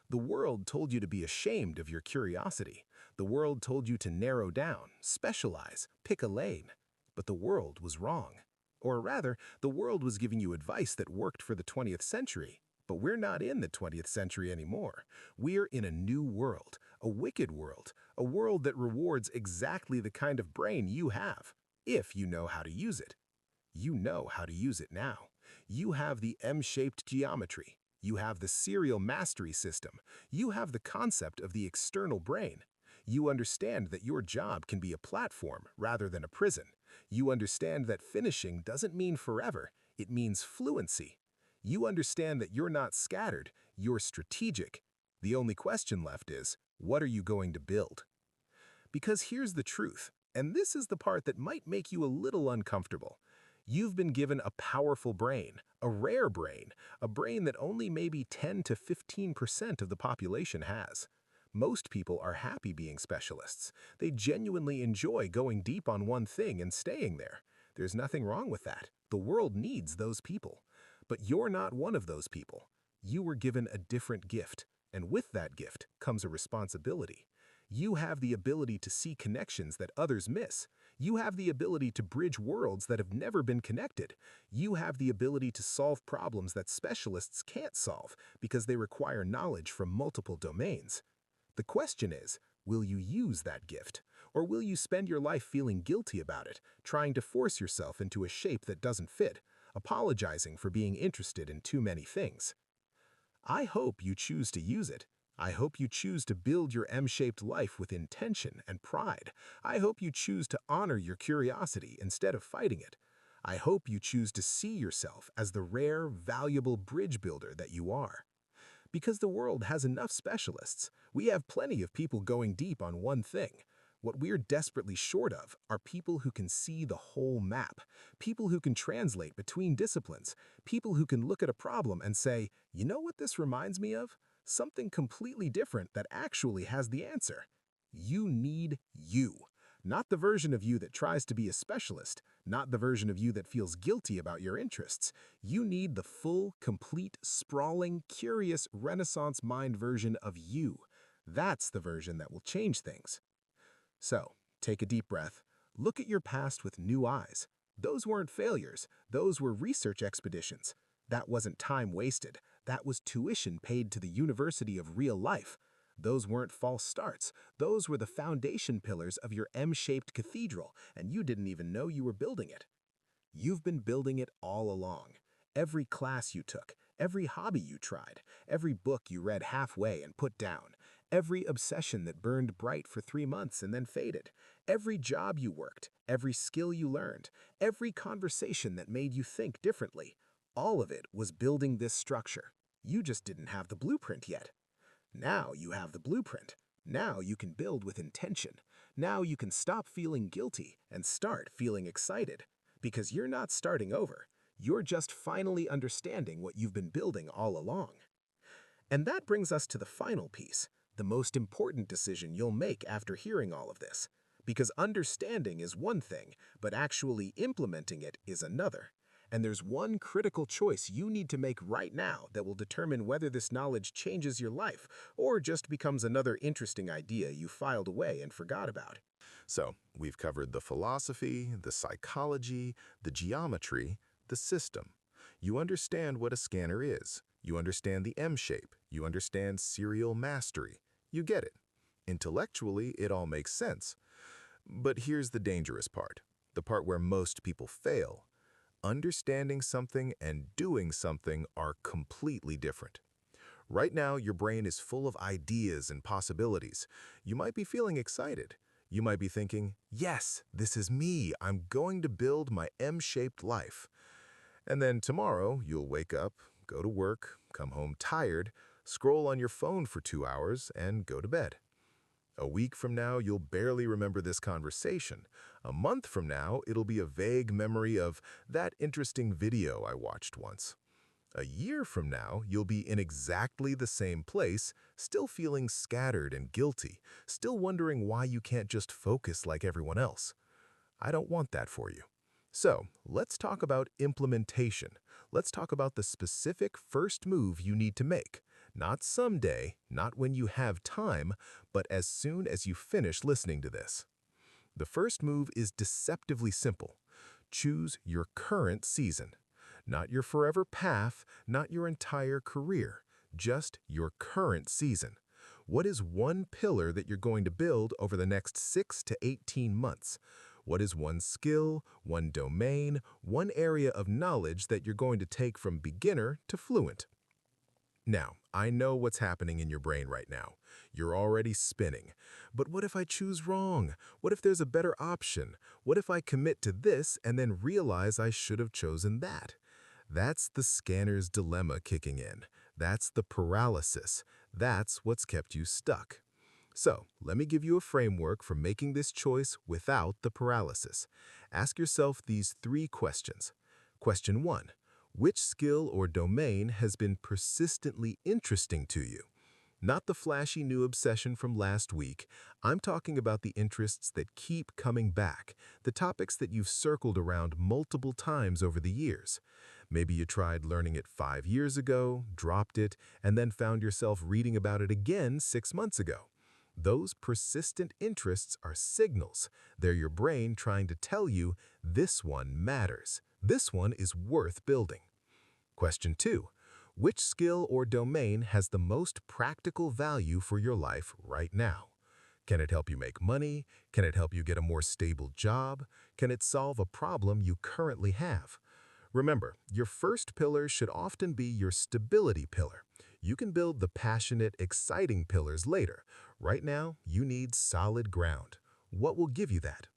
The world told you to be ashamed of your curiosity. The world told you to narrow down, specialize, pick a lane. But the world was wrong. Or rather, the world was giving you advice that worked for the 20th century. But we're not in the 20th century anymore. We're in a new world, a wicked world, a world that rewards exactly the kind of brain you have, if you know how to use it. You know how to use it now. You have the M-shaped geometry. You have the serial mastery system. You have the concept of the external brain. You understand that your job can be a platform rather than a prison. You understand that finishing doesn't mean forever, it means fluency. You understand that you're not scattered, you're strategic. The only question left is, what are you going to build? Because here's the truth, and this is the part that might make you a little uncomfortable. You've been given a powerful brain, a rare brain, a brain that only maybe 10 to 15% of the population has. Most people are happy being specialists. They genuinely enjoy going deep on one thing and staying there. There's nothing wrong with that. The world needs those people. But you're not one of those people. You were given a different gift, and with that gift comes a responsibility. You have the ability to see connections that others miss. You have the ability to bridge worlds that have never been connected. You have the ability to solve problems that specialists can't solve because they require knowledge from multiple domains. The question is, will you use that gift? Or will you spend your life feeling guilty about it, trying to force yourself into a shape that doesn't fit, apologizing for being interested in too many things? I hope you choose to use it. I hope you choose to build your M-shaped life with intention and pride. I hope you choose to honor your curiosity instead of fighting it. I hope you choose to see yourself as the rare, valuable bridge builder that you are. Because the world has enough specialists. We have plenty of people going deep on one thing. What we're desperately short of are people who can see the whole map, people who can translate between disciplines, people who can look at a problem and say, you know what this reminds me of? Something completely different that actually has the answer. You need you. Not the version of you that tries to be a specialist, not the version of you that feels guilty about your interests. You need the full, complete, sprawling, curious, Renaissance mind version of you. That's the version that will change things. So, take a deep breath. Look at your past with new eyes. Those weren't failures. Those were research expeditions. That wasn't time wasted. That was tuition paid to the University of Real Life. Those weren't false starts. Those were the foundation pillars of your M-shaped cathedral, and you didn't even know you were building it. You've been building it all along. Every class you took, every hobby you tried, every book you read halfway and put down, every obsession that burned bright for 3 months and then faded, every job you worked, every skill you learned, every conversation that made you think differently, All of it was building this structure. You just didn't have the blueprint yet. Now you have the blueprint. Now you can build with intention. Now you can stop feeling guilty and start feeling excited. Because you're not starting over. You're just finally understanding what you've been building all along. And that brings us to the final piece, the most important decision you'll make after hearing all of this. Because understanding is one thing, but actually implementing it is another. And there's one critical choice you need to make right now that will determine whether this knowledge changes your life or just becomes another interesting idea you filed away and forgot about. So, we've covered the philosophy, the psychology, the geometry, the system. You understand what a scanner is. You understand the M shape. You understand serial mastery. You get it. Intellectually, it all makes sense. But here's the dangerous part, the part where most people fail. Understanding something and doing something are completely different. Right now, your brain is full of ideas and possibilities. You might be feeling excited. You might be thinking, yes, this is me. I'm going to build my M-shaped life. And then tomorrow, you'll wake up, go to work, come home tired, scroll on your phone for 2 hours, and go to bed. A week from now, you'll barely remember this conversation. A month from now, it'll be a vague memory of that interesting video I watched once. A year from now, you'll be in exactly the same place, still feeling scattered and guilty, still wondering why you can't just focus like everyone else. I don't want that for you. So, let's talk about implementation. Let's talk about the specific first move you need to make. Not someday, not when you have time, but as soon as you finish listening to this. The first move is deceptively simple. Choose your current season. Not your forever path, not your entire career, just your current season. What is one pillar that you're going to build over the next 6 to 18 months? What is one skill, one domain, one area of knowledge that you're going to take from beginner to fluent? Now, I know what's happening in your brain right now. You're already spinning. But what if I choose wrong? What if there's a better option? What if I commit to this and then realize I should have chosen that? That's the scanner's dilemma kicking in. That's the paralysis. That's what's kept you stuck. So, let me give you a framework for making this choice without the paralysis. Ask yourself these 3 questions. Question 1. Which skill or domain has been persistently interesting to you? Not the flashy new obsession from last week. I'm talking about the interests that keep coming back, the topics that you've circled around multiple times over the years. Maybe you tried learning it 5 years ago, dropped it, and then found yourself reading about it again 6 months ago. Those persistent interests are signals. They're your brain trying to tell you this one matters. This one is worth building. Question 2. Which skill or domain has the most practical value for your life right now? Can it help you make money? Can it help you get a more stable job? Can it solve a problem you currently have? Remember, your first pillar should often be your stability pillar. You can build the passionate, exciting pillars later. Right now, you need solid ground. What will give you that?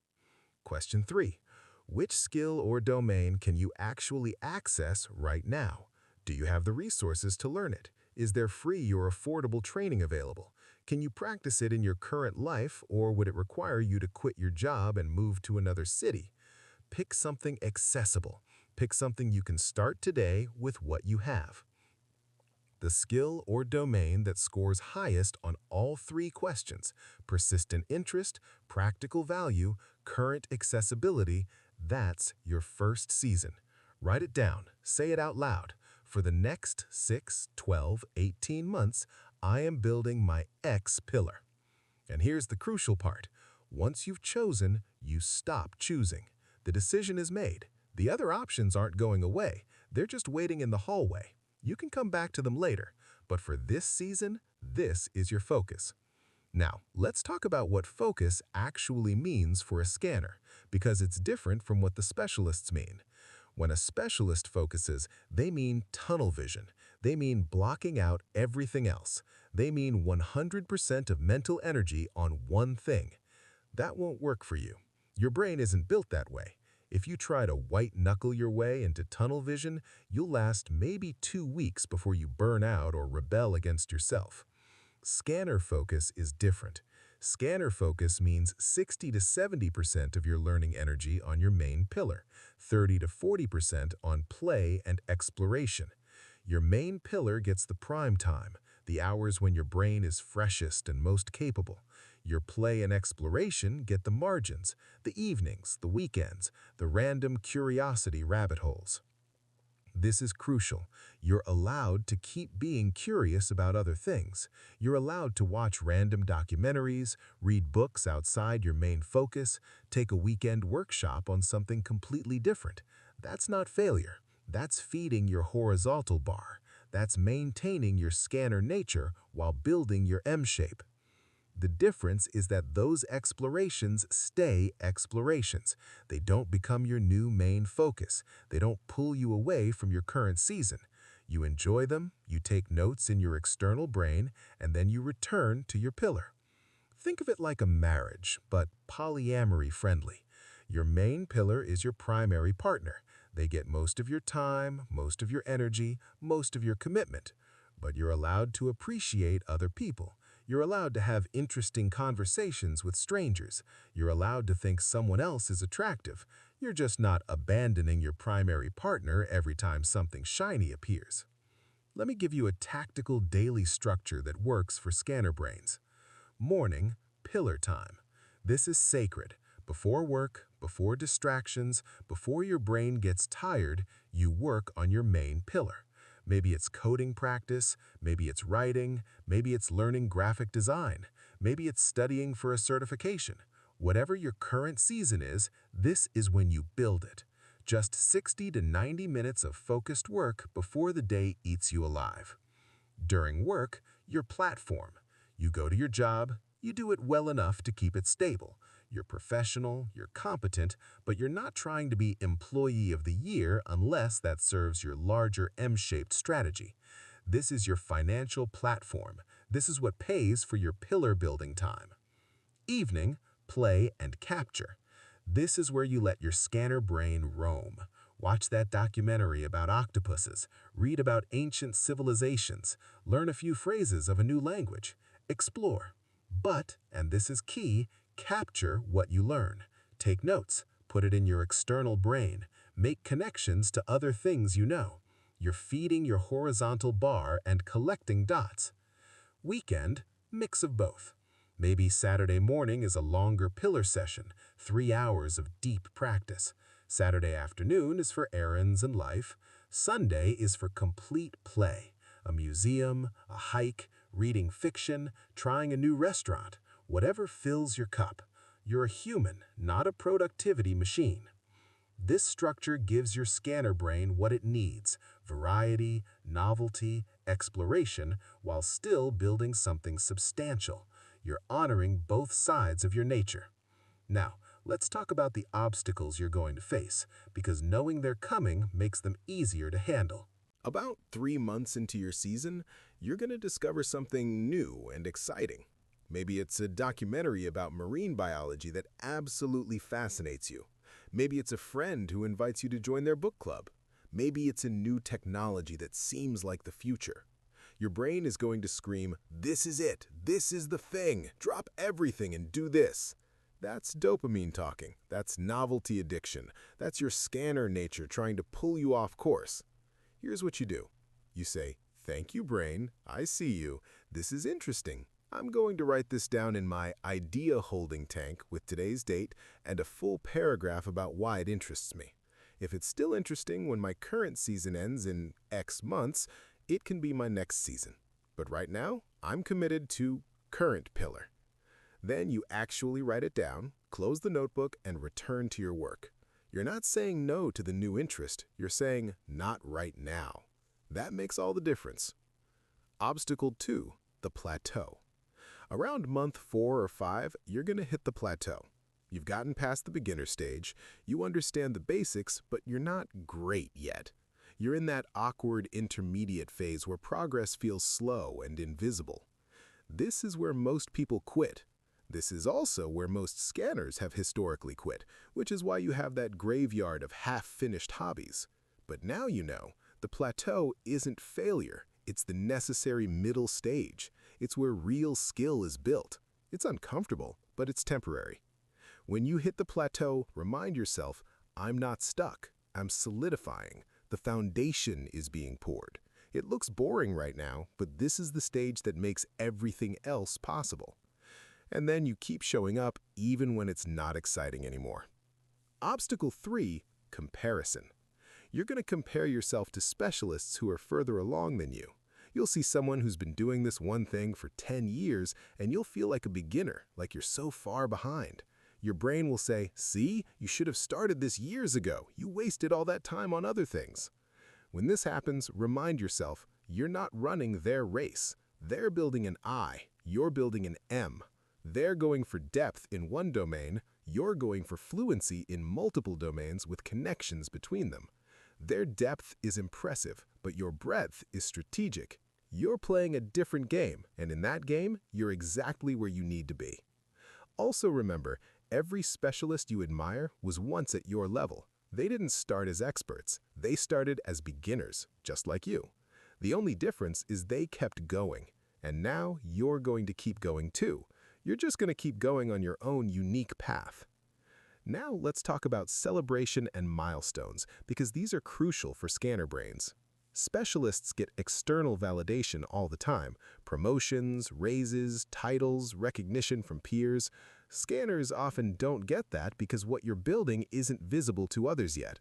Question 3. Which skill or domain can you actually access right now? Do you have the resources to learn it? Is there free or affordable training available? Can you practice it in your current life, or would it require you to quit your job and move to another city? Pick something accessible. Pick something you can start today with what you have. The skill or domain that scores highest on all 3 questions, persistent interest, practical value, current accessibility, that's your first season. Write it down. Say it out loud. For the next 6, 12, 18 months, I am building my X pillar. And here's the crucial part. Once you've chosen, you stop choosing. The decision is made. The other options aren't going away. They're just waiting in the hallway. You can come back to them later, but for this season, this is your focus. Now, let's talk about what focus actually means for a scanner, because it's different from what the specialists mean. When a specialist focuses, they mean tunnel vision. They mean blocking out everything else. They mean 100% of mental energy on one thing. That won't work for you. Your brain isn't built that way. If you try to white-knuckle your way into tunnel vision, you'll last maybe 2 weeks before you burn out or rebel against yourself. Scanner focus is different. Scanner focus means 60 to 70% of your learning energy on your main pillar, 30 to 40% on play and exploration. Your main pillar gets the prime time, the hours when your brain is freshest and most capable. Your play and exploration get the margins, the evenings, the weekends, the random curiosity rabbit holes. This is crucial. You're allowed to keep being curious about other things. You're allowed to watch random documentaries, read books outside your main focus, take a weekend workshop on something completely different. That's not failure. That's feeding your horizontal bar. That's maintaining your scanner nature while building your M-shape. The difference is that those explorations stay explorations. They don't become your new main focus. They don't pull you away from your current season. You enjoy them, you take notes in your external brain, and then you return to your pillar. Think of it like a marriage, but polyamory friendly. Your main pillar is your primary partner. They get most of your time, most of your energy, most of your commitment. But you're allowed to appreciate other people. You're allowed to have interesting conversations with strangers. You're allowed to think someone else is attractive. You're just not abandoning your primary partner every time something shiny appears. Let me give you a tactical daily structure that works for scanner brains. Morning, pillar time. This is sacred. Before work, before distractions, before your brain gets tired, you work on your main pillar. Maybe it's coding practice, maybe it's writing, maybe it's learning graphic design, maybe it's studying for a certification. Whatever your current season is, this is when you build it. Just 60 to 90 minutes of focused work before the day eats you alive. During work, your platform. You go to your job, you do it well enough to keep it stable. You're professional, you're competent, but you're not trying to be employee of the year unless that serves your larger M-shaped strategy. This is your financial platform. This is what pays for your pillar building time. Evening, play and capture. This is where you let your scanner brain roam. Watch that documentary about octopuses, read about ancient civilizations, learn a few phrases of a new language, explore. But, and this is key, capture what you learn. Take notes, put it in your external brain, make connections to other things you know. You're feeding your horizontal bar and collecting dots. Weekend, mix of both. Maybe Saturday morning is a longer pillar session, 3 hours of deep practice. Saturday afternoon is for errands and life. Sunday is for complete play. A museum, a hike, reading fiction, trying a new restaurant. Whatever fills your cup. You're a human, not a productivity machine. This structure gives your scanner brain what it needs: variety, novelty, exploration, while still building something substantial. You're honoring both sides of your nature. Now, let's talk about the obstacles you're going to face, because knowing they're coming makes them easier to handle. About 3 months into your season, you're going to discover something new and exciting. Maybe it's a documentary about marine biology that absolutely fascinates you. Maybe it's a friend who invites you to join their book club. Maybe it's a new technology that seems like the future. Your brain is going to scream, "This is it! This is the thing! Drop everything and do this!" That's dopamine talking. That's novelty addiction. That's your scanner nature trying to pull you off course. Here's what you do. You say, "Thank you, brain. I see you. This is interesting. I'm going to write this down in my idea holding tank with today's date and a full paragraph about why it interests me. If it's still interesting when my current season ends in X months, it can be my next season. But right now, I'm committed to current pillar." Then you actually write it down, close the notebook, and return to your work. You're not saying no to the new interest. You're saying, "Not right now." That makes all the difference. Obstacle 2, the plateau. Around month 4 or 5, you're going to hit the plateau. You've gotten past the beginner stage, you understand the basics, but you're not great yet. You're in that awkward intermediate phase where progress feels slow and invisible. This is where most people quit. This is also where most scanners have historically quit, which is why you have that graveyard of half-finished hobbies. But now you know, the plateau isn't failure, it's the necessary middle stage. It's where real skill is built. It's uncomfortable, but it's temporary. When you hit the plateau, remind yourself, I'm not stuck, I'm solidifying. The foundation is being poured. It looks boring right now, but this is the stage that makes everything else possible. And then you keep showing up even when it's not exciting anymore. Obstacle 3, comparison. You're going to compare yourself to specialists who are further along than you. You'll see someone who's been doing this one thing for 10 years, and you'll feel like a beginner, like you're so far behind. Your brain will say, see, you should have started this years ago. You wasted all that time on other things. When this happens, remind yourself, you're not running their race. They're building an I, you're building an M. They're going for depth in one domain, you're going for fluency in multiple domains with connections between them. Their depth is impressive, but your breadth is strategic. You're playing a different game, and in that game, you're exactly where you need to be. Also remember, every specialist you admire was once at your level. They didn't start as experts. They started as beginners, just like you. The only difference is they kept going, and now you're going to keep going too. You're just going to keep going on your own unique path. Now let's talk about celebration and milestones, because these are crucial for scanner brains. Specialists get external validation all the time: promotions, raises, titles, recognition from peers. Scanners often don't get that because what you're building isn't visible to others yet.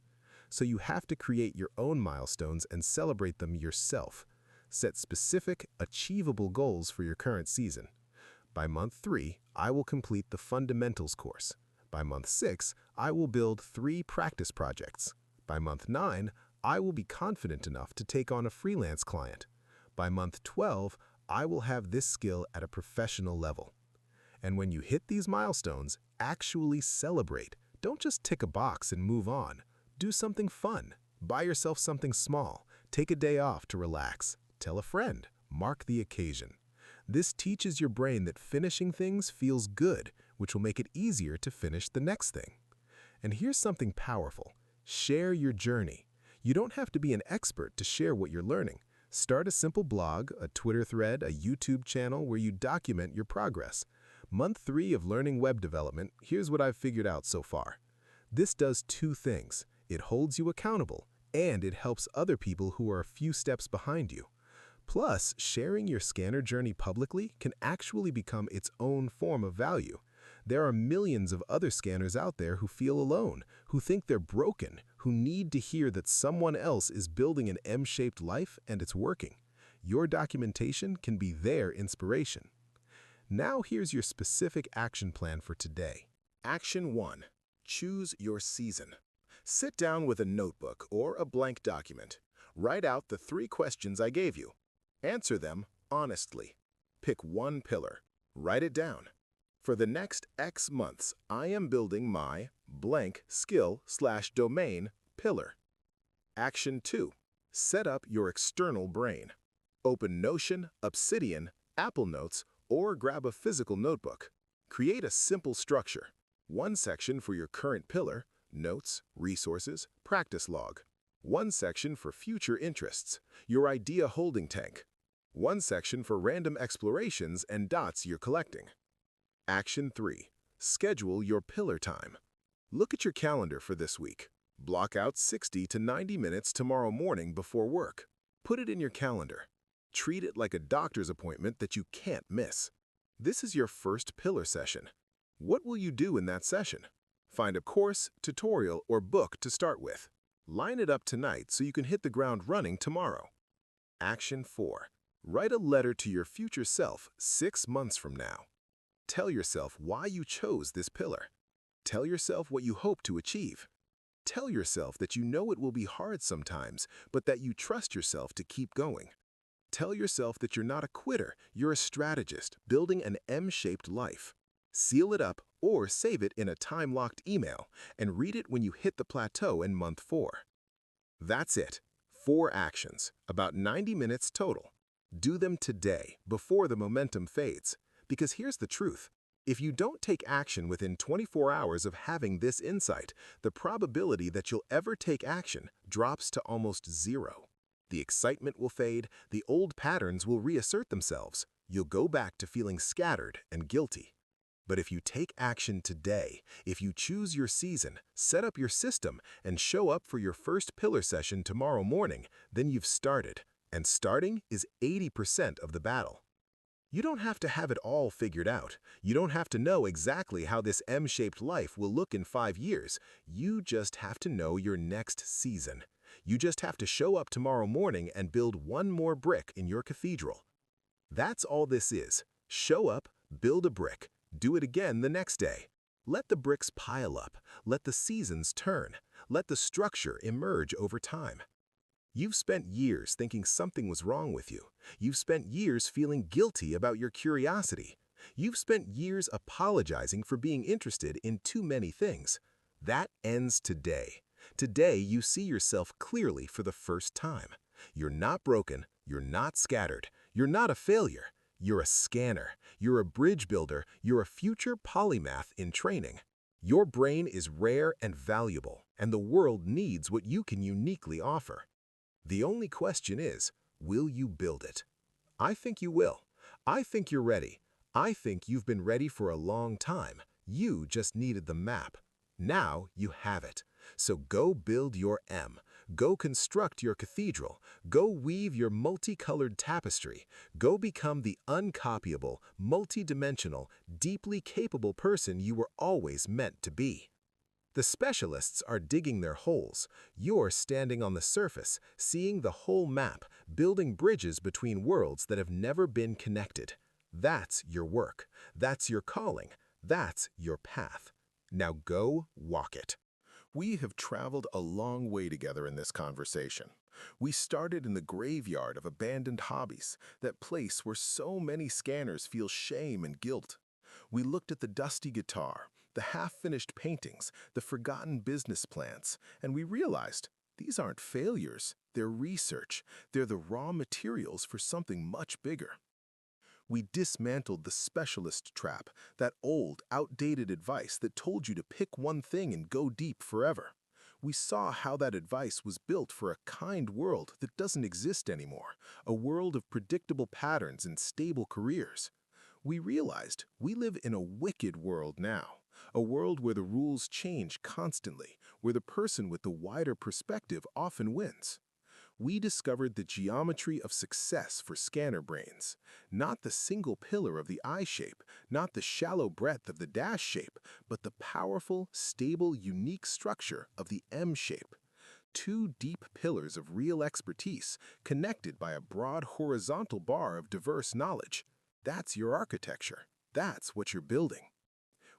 So you have to create your own milestones and celebrate them yourself. Set specific, achievable goals for your current season. By month 3, I will complete the fundamentals course. By month 6, I will build 3 practice projects. By month 9, I will be confident enough to take on a freelance client. By month 12, I will have this skill at a professional level. And when you hit these milestones, actually celebrate. Don't just tick a box and move on. Do something fun. Buy yourself something small. Take a day off to relax. Tell a friend. Mark the occasion. This teaches your brain that finishing things feels good, which will make it easier to finish the next thing. And here's something powerful. Share your journey. You don't have to be an expert to share what you're learning. Start a simple blog, a Twitter thread, a YouTube channel where you document your progress. Month 3 of learning web development, here's what I've figured out so far. This does 2 things. It holds you accountable, and it helps other people who are a few steps behind you. Plus, sharing your scanner journey publicly can actually become its own form of value. There are millions of other scanners out there who feel alone, who think they're broken, who need to hear that someone else is building an M-shaped life and it's working. Your documentation can be their inspiration. Now here's your specific action plan for today. Action 1. Choose your season. Sit down with a notebook or a blank document. Write out the 3 questions I gave you. Answer them honestly. Pick one pillar. Write it down. For the next X months, I am building my blank skill/domain pillar. Action 2. Set up your external brain. Open Notion, Obsidian, Apple Notes, or grab a physical notebook. Create a simple structure. One section for your current pillar, notes, resources, practice log. One section for future interests, your idea holding tank. One section for random explorations and dots you're collecting. Action 3. Schedule your pillar time. Look at your calendar for this week. Block out 60 to 90 minutes tomorrow morning before work. Put it in your calendar. Treat it like a doctor's appointment that you can't miss. This is your first pillar session. What will you do in that session? Find a course, tutorial, or book to start with. Line it up tonight so you can hit the ground running tomorrow. Action 4. Write a letter to your future self 6 months from now. Tell yourself why you chose this pillar. Tell yourself what you hope to achieve. Tell yourself that you know it will be hard sometimes, but that you trust yourself to keep going. Tell yourself that you're not a quitter, you're a strategist building an M-shaped life. Seal it up or save it in a time-locked email and read it when you hit the plateau in month 4. That's it. 4 actions, about 90 minutes total. Do them today, before the momentum fades. Because here's the truth. If you don't take action within 24 hours of having this insight, the probability that you'll ever take action drops to almost zero. The excitement will fade, the old patterns will reassert themselves. You'll go back to feeling scattered and guilty. But if you take action today, if you choose your season, set up your system, and show up for your first pillar session tomorrow morning, then you've started. And starting is 80% of the battle. You don't have to have it all figured out. You don't have to know exactly how this M-shaped life will look in 5 years. You just have to know your next season. You just have to show up tomorrow morning and build one more brick in your cathedral. That's all this is. Show up, build a brick, do it again the next day. Let the bricks pile up. Let the seasons turn. Let the structure emerge over time. You've spent years thinking something was wrong with you. You've spent years feeling guilty about your curiosity. You've spent years apologizing for being interested in too many things. That ends today. Today, you see yourself clearly for the first time. You're not broken. You're not scattered. You're not a failure. You're a scanner. You're a bridge builder. You're a future polymath in training. Your brain is rare and valuable, and the world needs what you can uniquely offer. The only question is, will you build it? I think you will. I think you're ready. I think you've been ready for a long time. You just needed the map. Now you have it. So go build your M. Go construct your cathedral. Go weave your multicolored tapestry. Go become the uncopyable, multidimensional, deeply capable person you were always meant to be. The specialists are digging their holes. You're standing on the surface, seeing the whole map, building bridges between worlds that have never been connected. That's your work. That's your calling. That's your path. Now go walk it. We have traveled a long way together in this conversation. We started in the graveyard of abandoned hobbies, that place where so many scanners feel shame and guilt. We looked at the dusty guitar, the half-finished paintings, the forgotten business plans, and we realized these aren't failures, they're research. They're the raw materials for something much bigger. We dismantled the specialist trap, that old, outdated advice that told you to pick one thing and go deep forever. We saw how that advice was built for a kind world that doesn't exist anymore, a world of predictable patterns and stable careers. We realized we live in a wicked world now, a world where the rules change constantly, where the person with the wider perspective often wins. We discovered the geometry of success for scanner brains, not the single pillar of the I shape, not the shallow breadth of the dash shape, but the powerful, stable, unique structure of the M shape. Two deep pillars of real expertise connected by a broad horizontal bar of diverse knowledge. That's your architecture. That's what you're building.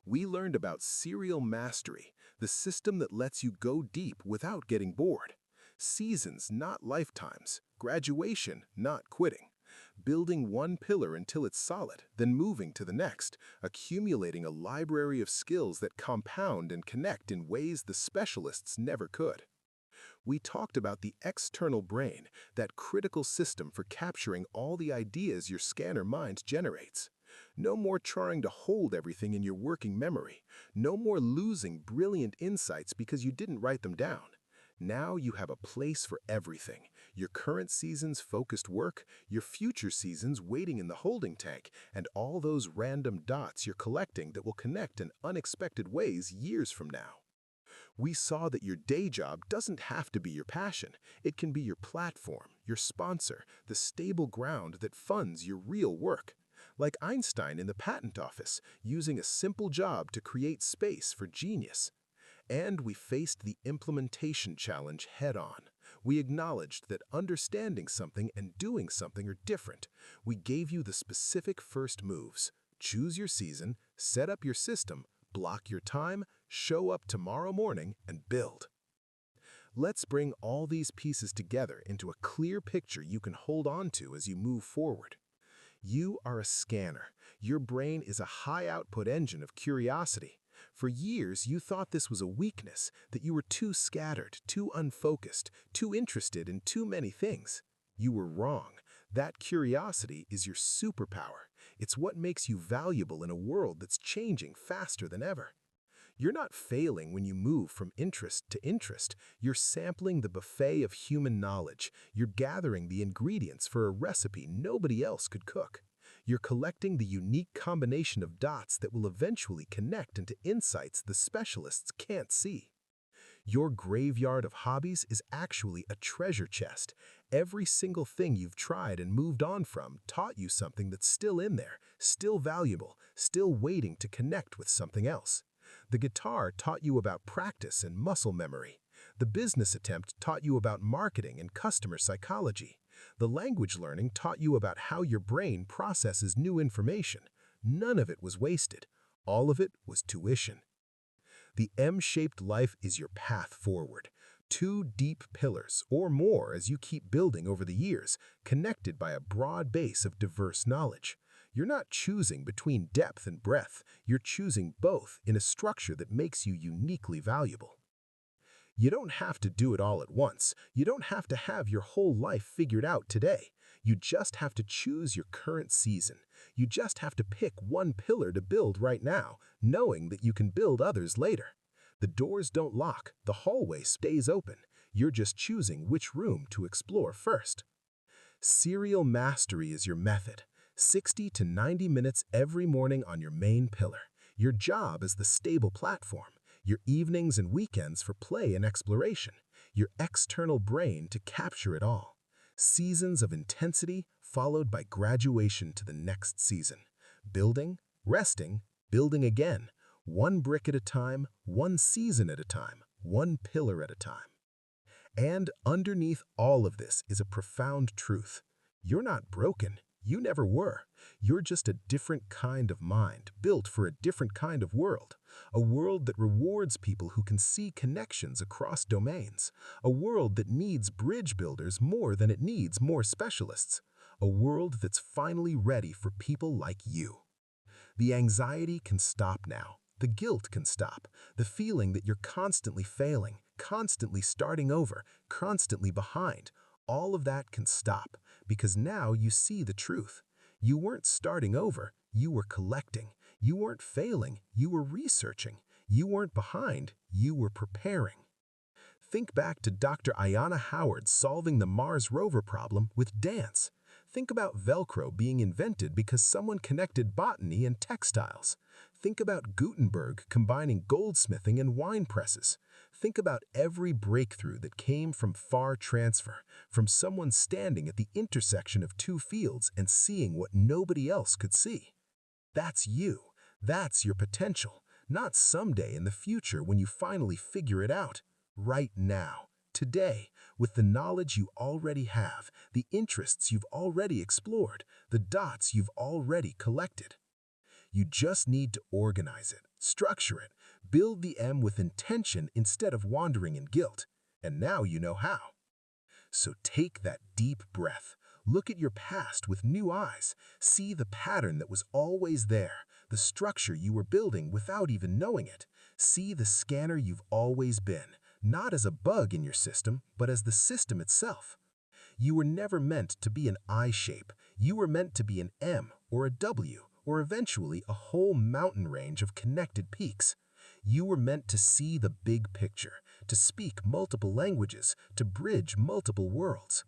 We learned about serial mastery, the system that lets you go deep without getting bored. Seasons, not lifetimes. Graduation, not quitting. Building one pillar until it's solid, then moving to the next, accumulating a library of skills that compound and connect in ways the specialists never could. We talked about the external brain, that critical system for capturing all the ideas your scanner mind generates. No more trying to hold everything in your working memory. No more losing brilliant insights because you didn't write them down. Now you have a place for everything. Your current season's focused work, your future seasons waiting in the holding tank, and all those random dots you're collecting that will connect in unexpected ways years from now. We saw that your day job doesn't have to be your passion. It can be your platform, your sponsor, the stable ground that funds your real work. Like Einstein in the patent office, using a simple job to create space for genius. And we faced the implementation challenge head-on. We acknowledged that understanding something and doing something are different. We gave you the specific first moves. Choose your season, set up your system, block your time, show up tomorrow morning, and build. Let's bring all these pieces together into a clear picture you can hold on to as you move forward. You are a scanner. Your brain is a high-output engine of curiosity. For years, you thought this was a weakness, that you were too scattered, too unfocused, too interested in too many things. You were wrong. That curiosity is your superpower. It's what makes you valuable in a world that's changing faster than ever. You're not failing when you move from interest to interest. You're sampling the buffet of human knowledge. You're gathering the ingredients for a recipe nobody else could cook. You're collecting the unique combination of dots that will eventually connect into insights the specialists can't see. Your graveyard of hobbies is actually a treasure chest. Every single thing you've tried and moved on from taught you something that's still in there, still valuable, still waiting to connect with something else. The guitar taught you about practice and muscle memory. The business attempt taught you about marketing and customer psychology. The language learning taught you about how your brain processes new information. None of it was wasted. All of it was tuition. The M-shaped life is your path forward. Two deep pillars, or more as you keep building over the years, connected by a broad base of diverse knowledge. You're not choosing between depth and breadth. You're choosing both in a structure that makes you uniquely valuable. You don't have to do it all at once. You don't have to have your whole life figured out today. You just have to choose your current season. You just have to pick one pillar to build right now, knowing that you can build others later. The doors don't lock. The hallway stays open. You're just choosing which room to explore first. Serial mastery is your method. 60 to 90 minutes every morning on your main pillar. Your job is the stable platform. Your evenings and weekends for play and exploration. Your external brain to capture it all. Seasons of intensity followed by graduation to the next season. Building, resting, building again. One brick at a time, one season at a time, one pillar at a time. And underneath all of this is a profound truth. You're not broken. You never were. You're just a different kind of mind, built for a different kind of world. A world that rewards people who can see connections across domains. A world that needs bridge builders more than it needs more specialists. A world that's finally ready for people like you. The anxiety can stop now. The guilt can stop. The feeling that you're constantly failing, constantly starting over, constantly behind. All of that can stop, because now you see the truth. You weren't starting over, you were collecting. You weren't failing, you were researching. You weren't behind, you were preparing. Think back to Dr. Ayanna Howard solving the Mars rover problem with dance. Think about Velcro being invented because someone connected botany and textiles. Think about Gutenberg combining goldsmithing and wine presses. Think about every breakthrough that came from far transfer, from someone standing at the intersection of two fields and seeing what nobody else could see. That's you. That's your potential. Not someday in the future when you finally figure it out. Right now. Today, with the knowledge you already have, the interests you've already explored, the dots you've already collected. You just need to organize it, structure it, build the M with intention instead of wandering in guilt. And now you know how. So take that deep breath. Look at your past with new eyes. See the pattern that was always there, the structure you were building without even knowing it. See the scanner you've always been, not as a bug in your system, but as the system itself. You were never meant to be an I shape. You were meant to be an M or a W, or eventually a whole mountain range of connected peaks. You were meant to see the big picture, to speak multiple languages, to bridge multiple worlds.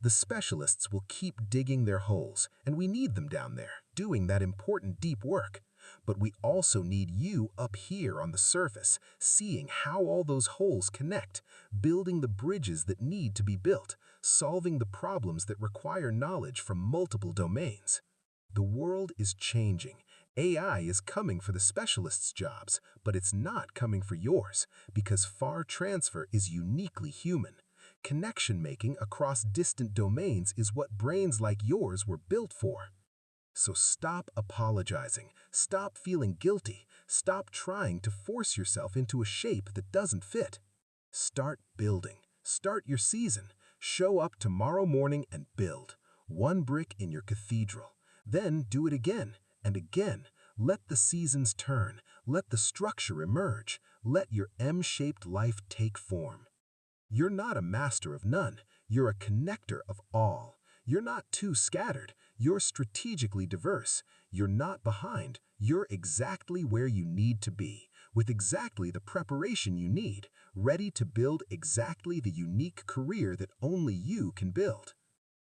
The specialists will keep digging their holes, and we need them down there, doing that important deep work. But we also need you up here on the surface, seeing how all those holes connect, building the bridges that need to be built, solving the problems that require knowledge from multiple domains. The world is changing. AI is coming for the specialists' jobs, but it's not coming for yours, because far transfer is uniquely human. Connection making across distant domains is what brains like yours were built for. So stop apologizing, stop feeling guilty, stop trying to force yourself into a shape that doesn't fit. Start building, start your season, show up tomorrow morning and build. One brick in your cathedral. Then do it again and again. Let the seasons turn, let the structure emerge, let your M-shaped life take form. You're not a master of none, you're a connector of all. You're not too scattered, You're strategically diverse. You're not behind. You're exactly where you need to be, with exactly the preparation you need, ready to build exactly the unique career that only you can build.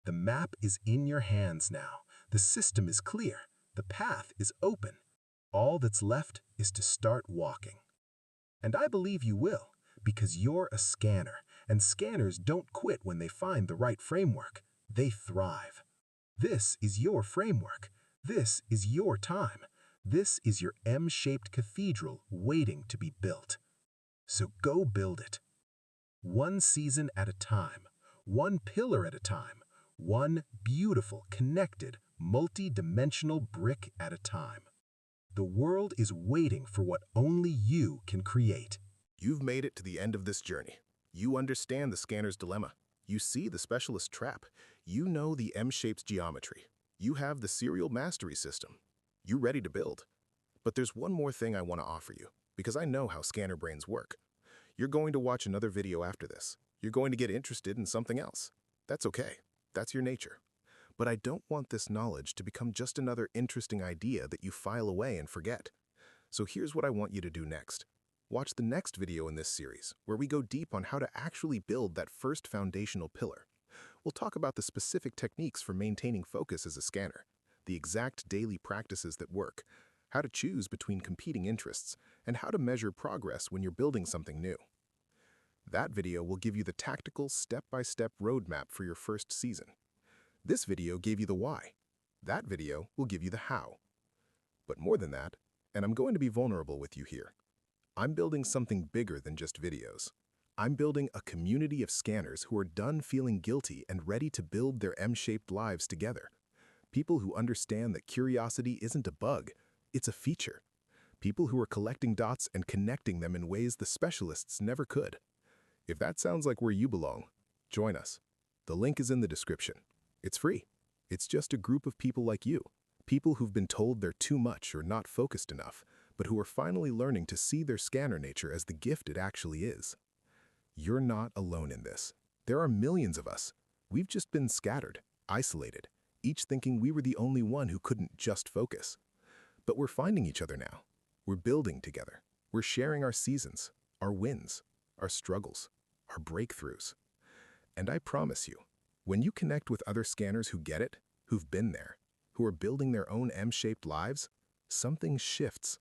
The map is in your hands now. The system is clear. The path is open. All that's left is to start walking. And I believe you will, because you're a scanner, and scanners don't quit when they find the right framework. They thrive. This is your framework. This is your time. This is your M-shaped cathedral waiting to be built. So go build it. One season at a time, one pillar at a time, one beautiful, connected, multi-dimensional brick at a time. The world is waiting for what only you can create. You've made it to the end of this journey. You understand the scanner's dilemma. You see the specialist trap. You know the M-shape's geometry. You have the serial mastery system. You're ready to build. But there's one more thing I want to offer you, because I know how scanner brains work. You're going to watch another video after this. You're going to get interested in something else. That's okay. That's your nature. But I don't want this knowledge to become just another interesting idea that you file away and forget. So here's what I want you to do next. Watch the next video in this series, where we go deep on how to actually build that first foundational pillar. We'll talk about the specific techniques for maintaining focus as a scanner, the exact daily practices that work, how to choose between competing interests, and how to measure progress when you're building something new. That video will give you the tactical, step-by-step roadmap for your first season. This video gave you the why. That video will give you the how. But more than that, and I'm going to be vulnerable with you here, I'm building something bigger than just videos. I'm building a community of scanners who are done feeling guilty and ready to build their M-shaped lives together. People who understand that curiosity isn't a bug, it's a feature. People who are collecting dots and connecting them in ways the specialists never could. If that sounds like where you belong, join us. The link is in the description. It's free. It's just a group of people like you, people who've been told they're too much or not focused enough, but who are finally learning to see their scanner nature as the gift it actually is. You're not alone in this. There are millions of us. We've just been scattered, isolated, each thinking we were the only one who couldn't just focus. But we're finding each other now. We're building together. We're sharing our seasons, our wins, our struggles, our breakthroughs. And I promise you, when you connect with other scanners who get it, who've been there, who are building their own M-shaped lives, something shifts.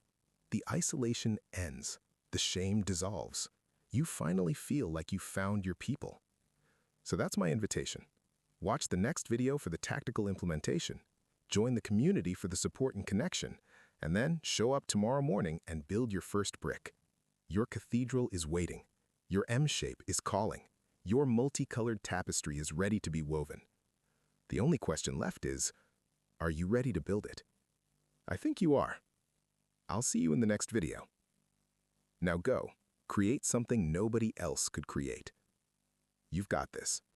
The isolation ends. The shame dissolves. You finally feel like you found your people. So that's my invitation. Watch the next video for the tactical implementation. Join the community for the support and connection. And then show up tomorrow morning and build your first brick. Your cathedral is waiting. Your M-shape is calling. Your multicolored tapestry is ready to be woven. The only question left is, are you ready to build it? I think you are. I'll see you in the next video. Now go, create something nobody else could create. You've got this.